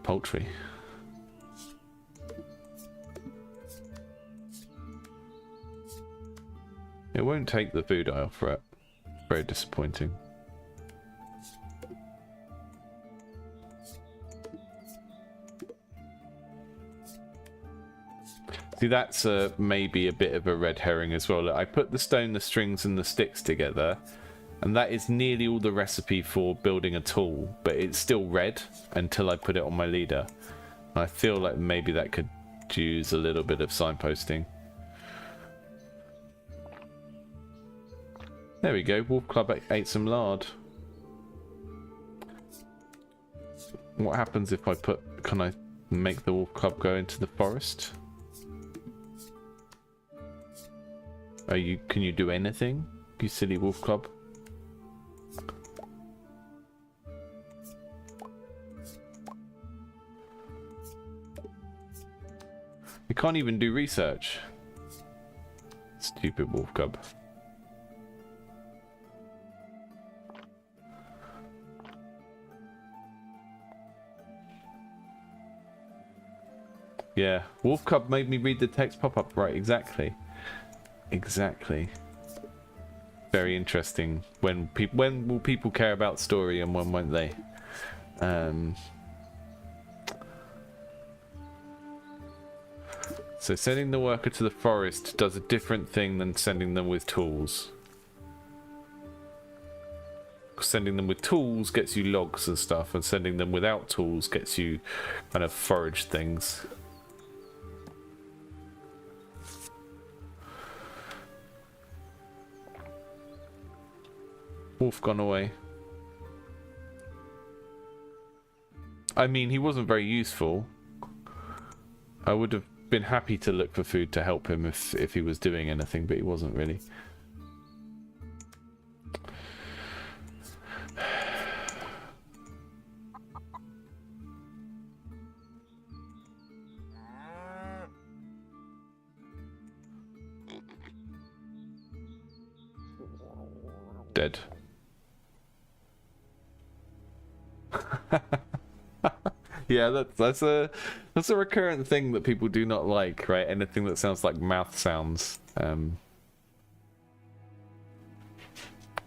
Poultry. It won't take the food I offer it. Very disappointing. See, that's maybe a bit of a red herring as well. Look, I put the stone, the strings, and the sticks together, and that is nearly all the recipe for building a tool, but it's still red until I put it on my leader. I feel like maybe that could use a little bit of signposting. There we go, Wolf Club ate some lard. What happens if I put... Can I make the Wolf Club go into the forest? Can you do anything, you silly Wolf Club? You can't even do research. Stupid Wolf Club. Yeah, Wolf Cub made me read the text pop-up. Right, exactly. Exactly. Very interesting. When will people care about story and when won't they? So sending the worker to the forest does a different thing than sending them with tools. Sending them with tools gets you logs and stuff, and sending them without tools gets you kind of forage things. Wolf gone away. I mean, he wasn't very useful. I would have been happy to look for food to help him if he was doing anything, but he wasn't really. Dead. Yeah, that's a recurrent thing that people do not like, right? Anything that sounds like mouth sounds.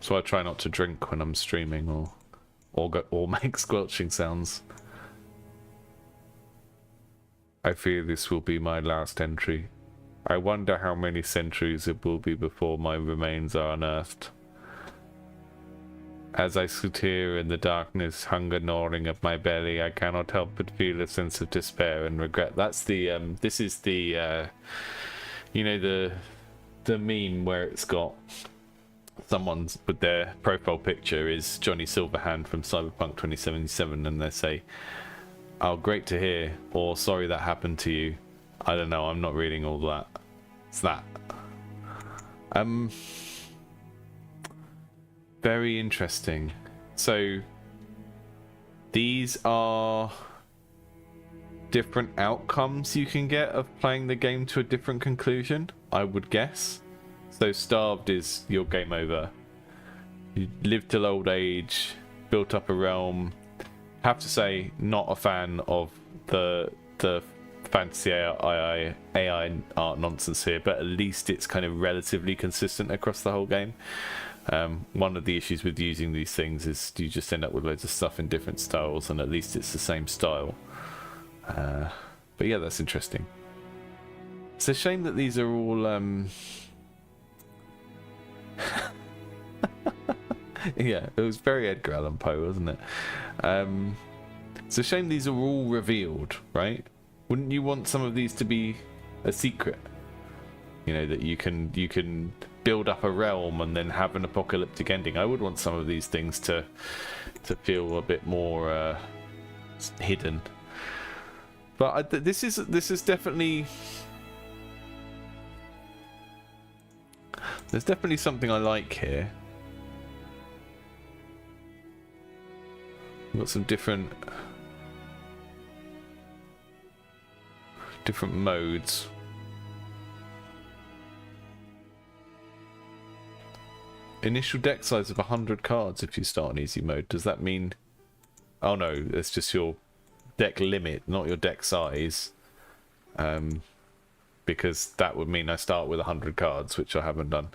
So I try not to drink when I'm streaming or make squelching sounds. I fear this will be my last entry. I wonder how many centuries it will be before my remains are unearthed. As I sit here in the darkness, hunger gnawing at my belly, I cannot help but feel a sense of despair and regret. That's the, this is the, you know, the meme where it's got someone's, with their profile picture is Johnny Silverhand from Cyberpunk 2077, and they say, "Oh, great to hear," or "Sorry that happened to you." I don't know, I'm not reading all that. It's that. Very interesting. So these are different outcomes you can get of playing the game to a different conclusion, I would guess. So starved is your game over. You lived till old age, built up a realm. Have to say, not a fan of the fantasy AI art nonsense here, but at least it's kind of relatively consistent across the whole game. One of the issues with using these things is you just end up with loads of stuff in different styles, and at least it's the same style. But yeah, that's interesting. It's a shame that these are all yeah, it was very Edgar Allan Poe, wasn't it? It's a shame these are all revealed, right? Wouldn't you want some of these to be a secret? You know, that you can build up a realm and then have an apocalyptic ending. I would want some of these things to feel a bit more hidden. But this is definitely There's definitely something I like here. We've got some different modes. Initial deck size of 100 cards if you start on easy mode. Does that mean... Oh no, it's just your deck limit, not your deck size. Because that would mean I start with 100 cards, which I haven't done.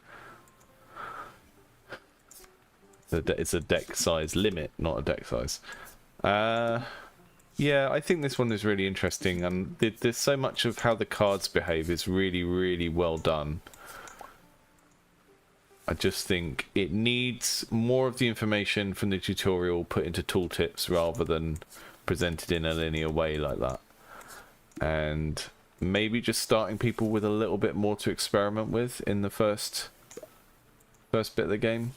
It's a deck size limit, not a deck size. Yeah, I think this one is really interesting, and there's so much of how the cards behave is really, really well done. I just think it needs more of the information from the tutorial put into tooltips rather than presented in a linear way like that. And maybe just starting people with a little bit more to experiment with in the first bit of the game.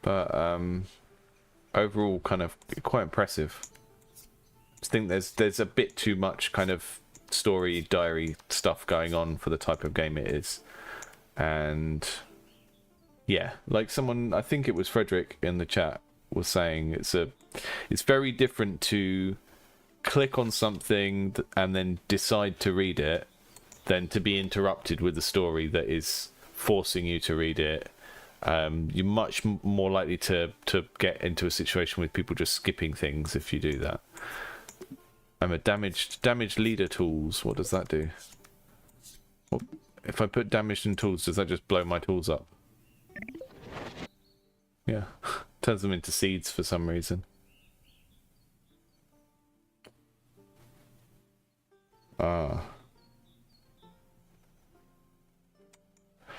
But overall, kind of quite impressive. I think there's a bit too much kind of story diary stuff going on for the type of game it is. And yeah, like someone, I think it was Frederick in the chat, was saying it's very different to click on something and then decide to read it than to be interrupted with a story that is forcing you to read it. You're much more likely to get into a situation with people just skipping things if you do that. I'm a damaged leader tools. What does that do? What, if I put damaged in tools, does that just blow my tools up? Yeah, turns them into seeds for some reason.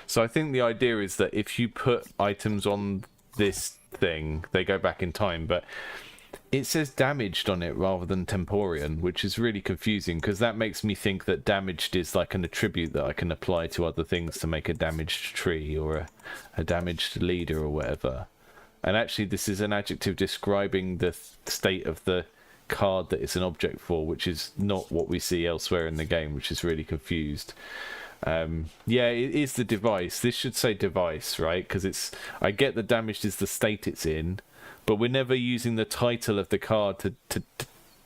So I think the idea is that if you put items on this thing, they go back in time, but it says damaged on it rather than Temporian, which is really confusing because that makes me think that damaged is like an attribute that I can apply to other things to make a damaged tree or a damaged leader or whatever. And actually this is an adjective describing the state of the card that it's an object for, which is not what we see elsewhere in the game, which is really confused. Yeah, it is the device. This should say device, right? Because I get the damaged is the state it's in, but we're never using the title of the card to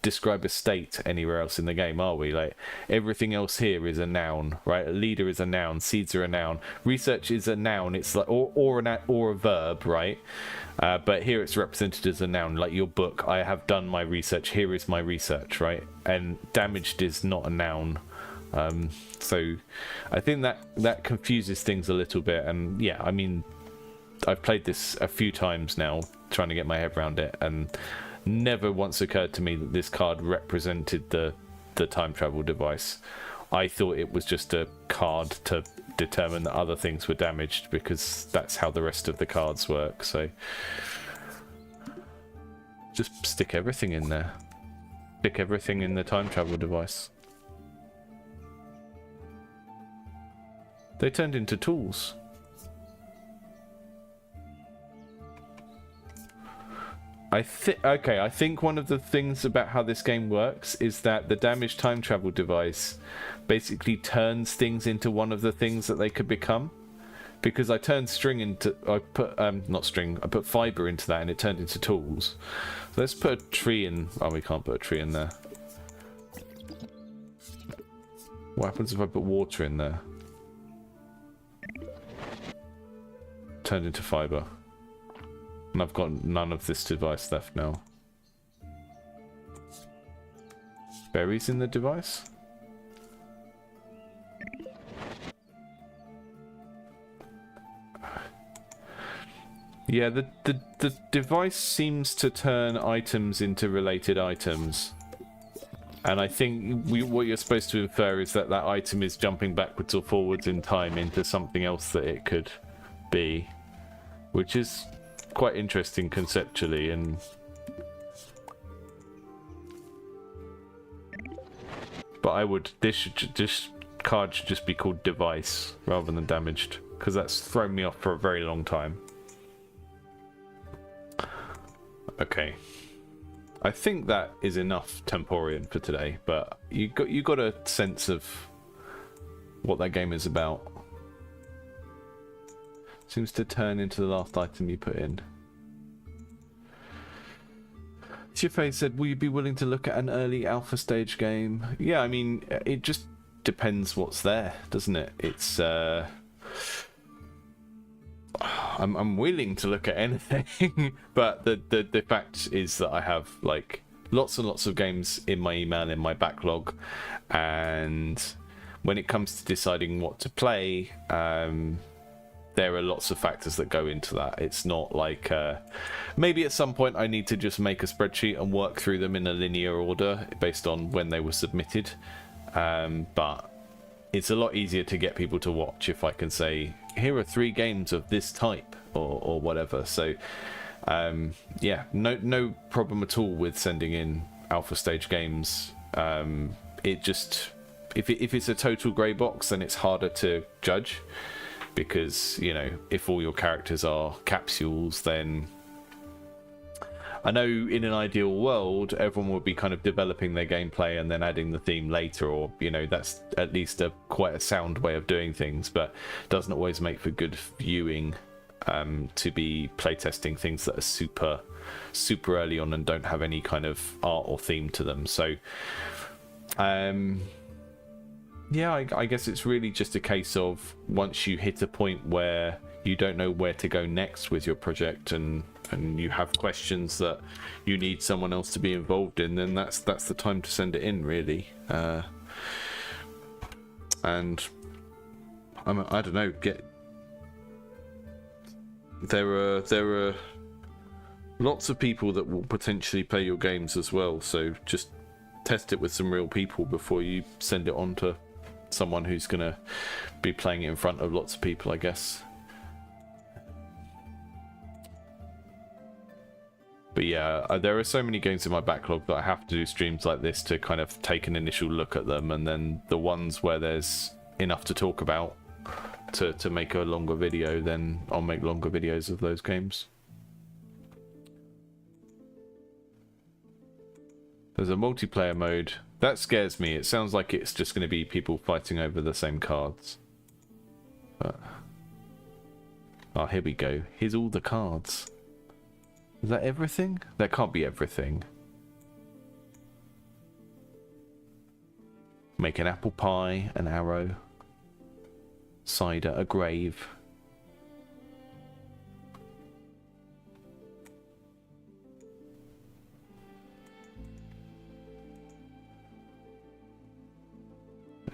describe a state anywhere else in the game, are we? Like, everything else here is a noun, right? A leader is a noun, seeds are a noun, research is a noun. It's like or a verb, right? But here it's represented as a noun, like your book. I have done my research. Here is my research, right? And damaged is not a noun. So I think that confuses things a little bit. And yeah, I mean, I've played this a few times now, trying to get my head around it, and never once occurred to me that this card represented the time travel device. I thought it was just a card to determine that other things were damaged, because that's how the rest of the cards work. So just stick everything in there. Stick everything in the time travel device. They turned into tools. I think one of the things about how this game works is that the damaged time travel device basically turns things into one of the things that they could become. Because I turned string into, I put fiber into that and it turned into tools. So let's put a tree in. Oh, we can't put a tree in there. What happens if I put water in there? Turned into fiber. And I've got none of this device left now. Berries in the device? Yeah, the device seems to turn items into related items. And I think what you're supposed to infer is that that item is jumping backwards or forwards in time into something else that it could be. Which is quite interesting conceptually, and but this card should just be called device rather than damaged, because that's thrown me off for a very long time. Okay, I think that is enough Temporian for today, but you got a sense of what that game is about. Seems to turn into the last item you put in. Shife said, will you be willing to look at an early alpha stage game? Yeah, I mean, it just depends what's there, doesn't it? It's I'm willing to look at anything, but the fact is that I have like lots and lots of games in my email, in my backlog, and when it comes to deciding what to play, there are lots of factors that go into that. It's not like maybe at some point I need to just make a spreadsheet and work through them in a linear order based on when they were submitted, but it's a lot easier to get people to watch if I can say, here are 3 games of this type or whatever. So yeah, no problem at all with sending in alpha stage games. It just, if it's a total grey box, then it's harder to judge, because, you know, if all your characters are capsules, then I know in an ideal world everyone would be kind of developing their gameplay and then adding the theme later, or, you know, that's at least quite a sound way of doing things, but it doesn't always make for good viewing to be playtesting things that are super early on and don't have any kind of art or theme to them. So yeah, I guess it's really just a case of, once you hit a point where you don't know where to go next with your project, and you have questions that you need someone else to be involved in, then that's the time to send it in, really. And I don't know, there are lots of people that will potentially play your games as well, so just test it with some real people before you send it on to someone who's gonna be playing it in front of lots of people, I guess. But yeah, there are so many games in my backlog that I have to do streams like this to kind of take an initial look at them, and then the ones where there's enough to talk about to make a longer video, then I'll make longer videos of those games. There's a multiplayer mode. That scares me. It sounds like it's just going to be people fighting over the same cards. But... oh, here we go. Here's all the cards. Is that everything? That can't be everything. Make an apple pie, an arrow, cider, a grave.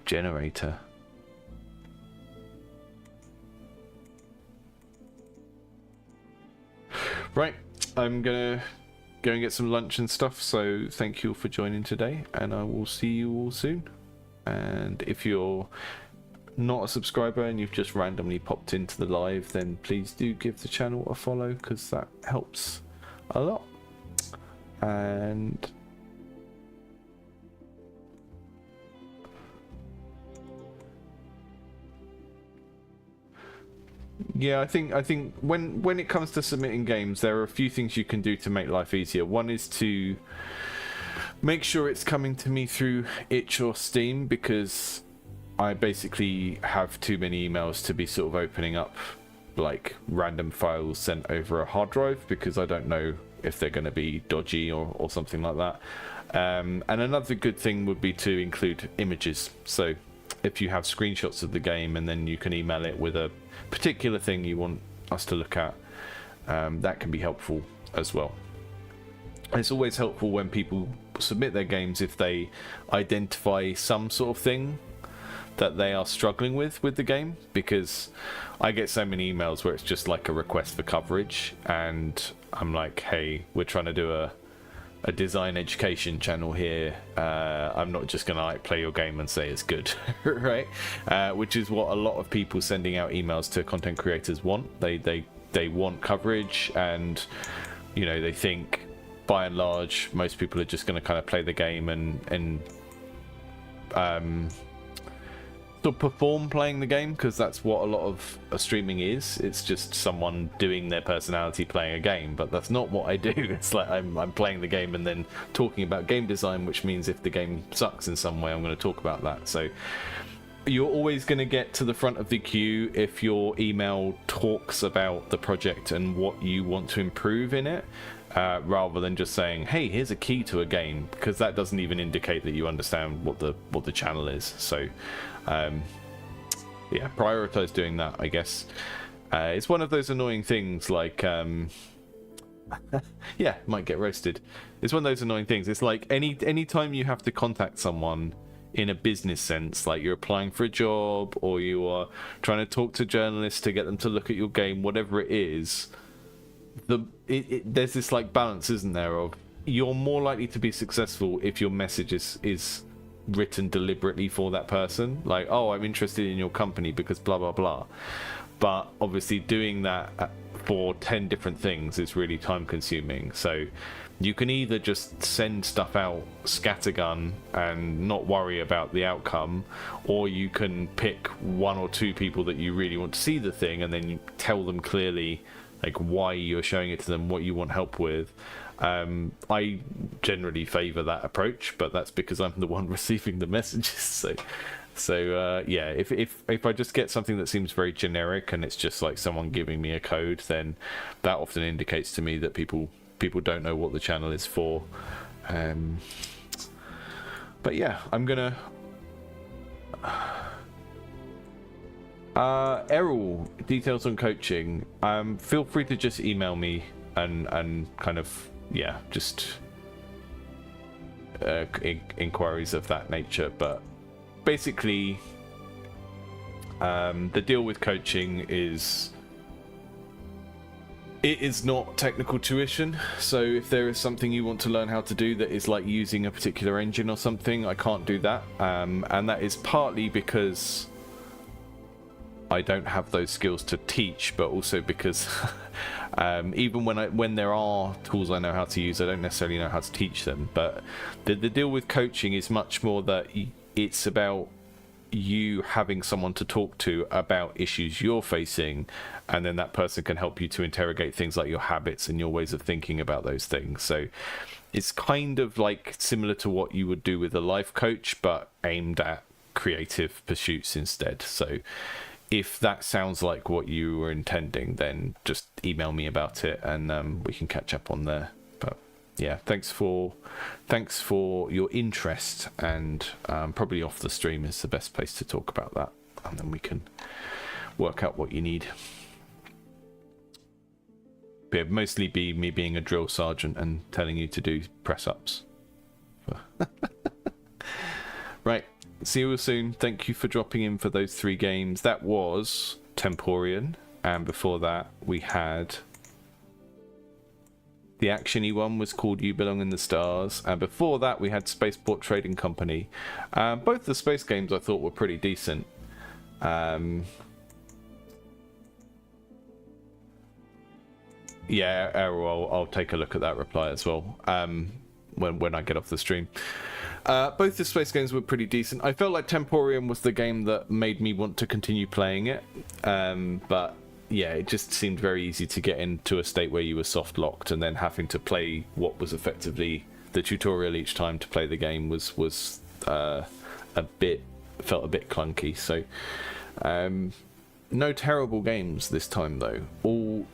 Generator. Right, I'm gonna go and get some lunch and stuff, so thank you all for joining today, and I will see you all soon. And if you're not a subscriber and you've just randomly popped into the live, then please do give the channel a follow, because that helps a lot. And yeah, I think when it comes to submitting games, there are a few things you can do to make life easier. One is to make sure it's coming to me through itch or Steam, because I basically have too many emails to be sort of opening up like random files sent over a hard drive, because I don't know if they're going to be dodgy or something like that. And another good thing would be to include images. So if you have screenshots of the game and then you can email it with a particular thing you want us to look at, that can be helpful as well. It's always helpful when people submit their games if they identify some sort of thing that they are struggling with the game, because I get so many emails where it's just like a request for coverage, and I'm like, hey, we're trying to do a design education channel here. I'm not just gonna like play your game and say it's good, right? Which is what a lot of people sending out emails to content creators want. They want coverage, and you know, they think by and large most people are just going to kind of play the game and sort of perform playing the game, because that's what a lot of streaming is. It's just someone doing their personality playing a game, but that's not what I do. It's like I'm playing the game and then talking about game design, which means if the game sucks in some way, I'm going to talk about that. So you're always going to get to the front of the queue if your email talks about the project and what you want to improve in it, rather than just saying, hey, here's a key to a game, because that doesn't even indicate that you understand what the channel is. So yeah, prioritize doing that, I guess. It's one of those annoying things, like yeah, might get roasted. It's one of those annoying things. It's like any time you have to contact someone in a business sense, like you're applying for a job or you are trying to talk to journalists to get them to look at your game, whatever it is, there's this like balance, isn't there, of you're more likely to be successful if your message is written deliberately for that person, like, oh, I'm interested in your company because blah blah blah. But obviously doing that for 10 different things is really time consuming. So you can either just send stuff out scattergun and not worry about the outcome, or you can pick one or two people that you really want to see the thing and then you tell them clearly like why you're showing it to them, what you want help with. I generally favor that approach, but that's because I'm the one receiving the messages. So yeah, if I just get something that seems very generic and it's just like someone giving me a code, then that often indicates to me that people don't know what the channel is for. But yeah, I'm gonna Errol, details on coaching. Feel free to just email me and kind of, yeah, just inquiries of that nature. But basically, the deal with coaching is it is not technical tuition. So if there is something you want to learn how to do that is like using a particular engine or something, I can't do that. And that is partly because I don't have those skills to teach, but also because even when there are tools I know how to use, I don't necessarily know how to teach them. But the deal with coaching is much more that it's about you having someone to talk to about issues you're facing, and then that person can help you to interrogate things like your habits and your ways of thinking about those things. So it's kind of like similar to what you would do with a life coach, but aimed at creative pursuits instead. So if that sounds like what you were intending, then just email me about it and we can catch up on there. But yeah, thanks for your interest, and probably off the stream is the best place to talk about that, and then we can work out what you need. But it'd mostly be me being a drill sergeant and telling you to do press-ups. Right, see you all soon. Thank you for dropping in for those 3 games. That was Temporian, and before that we had the actiony one was called You Belong in the Stars, and before that we had Spaceport Trading Company. Both the space games I thought were pretty decent. Yeah, Errol, I'll take a look at that reply as well when I get off the stream. Both the space games were pretty decent. I felt like Temporian was the game that made me want to continue playing it, but yeah, it just seemed very easy to get into a state where you were soft locked, and then having to play what was effectively the tutorial each time to play the game was felt a bit clunky. So no terrible games this time though. All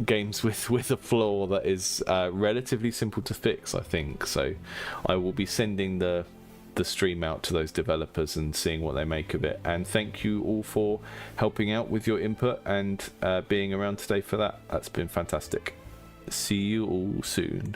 games with a flaw that is relatively simple to fix, I think. So I will be sending the stream out to those developers and seeing what they make of it. And thank you all for helping out with your input and being around today for that. That's been fantastic. See you all soon.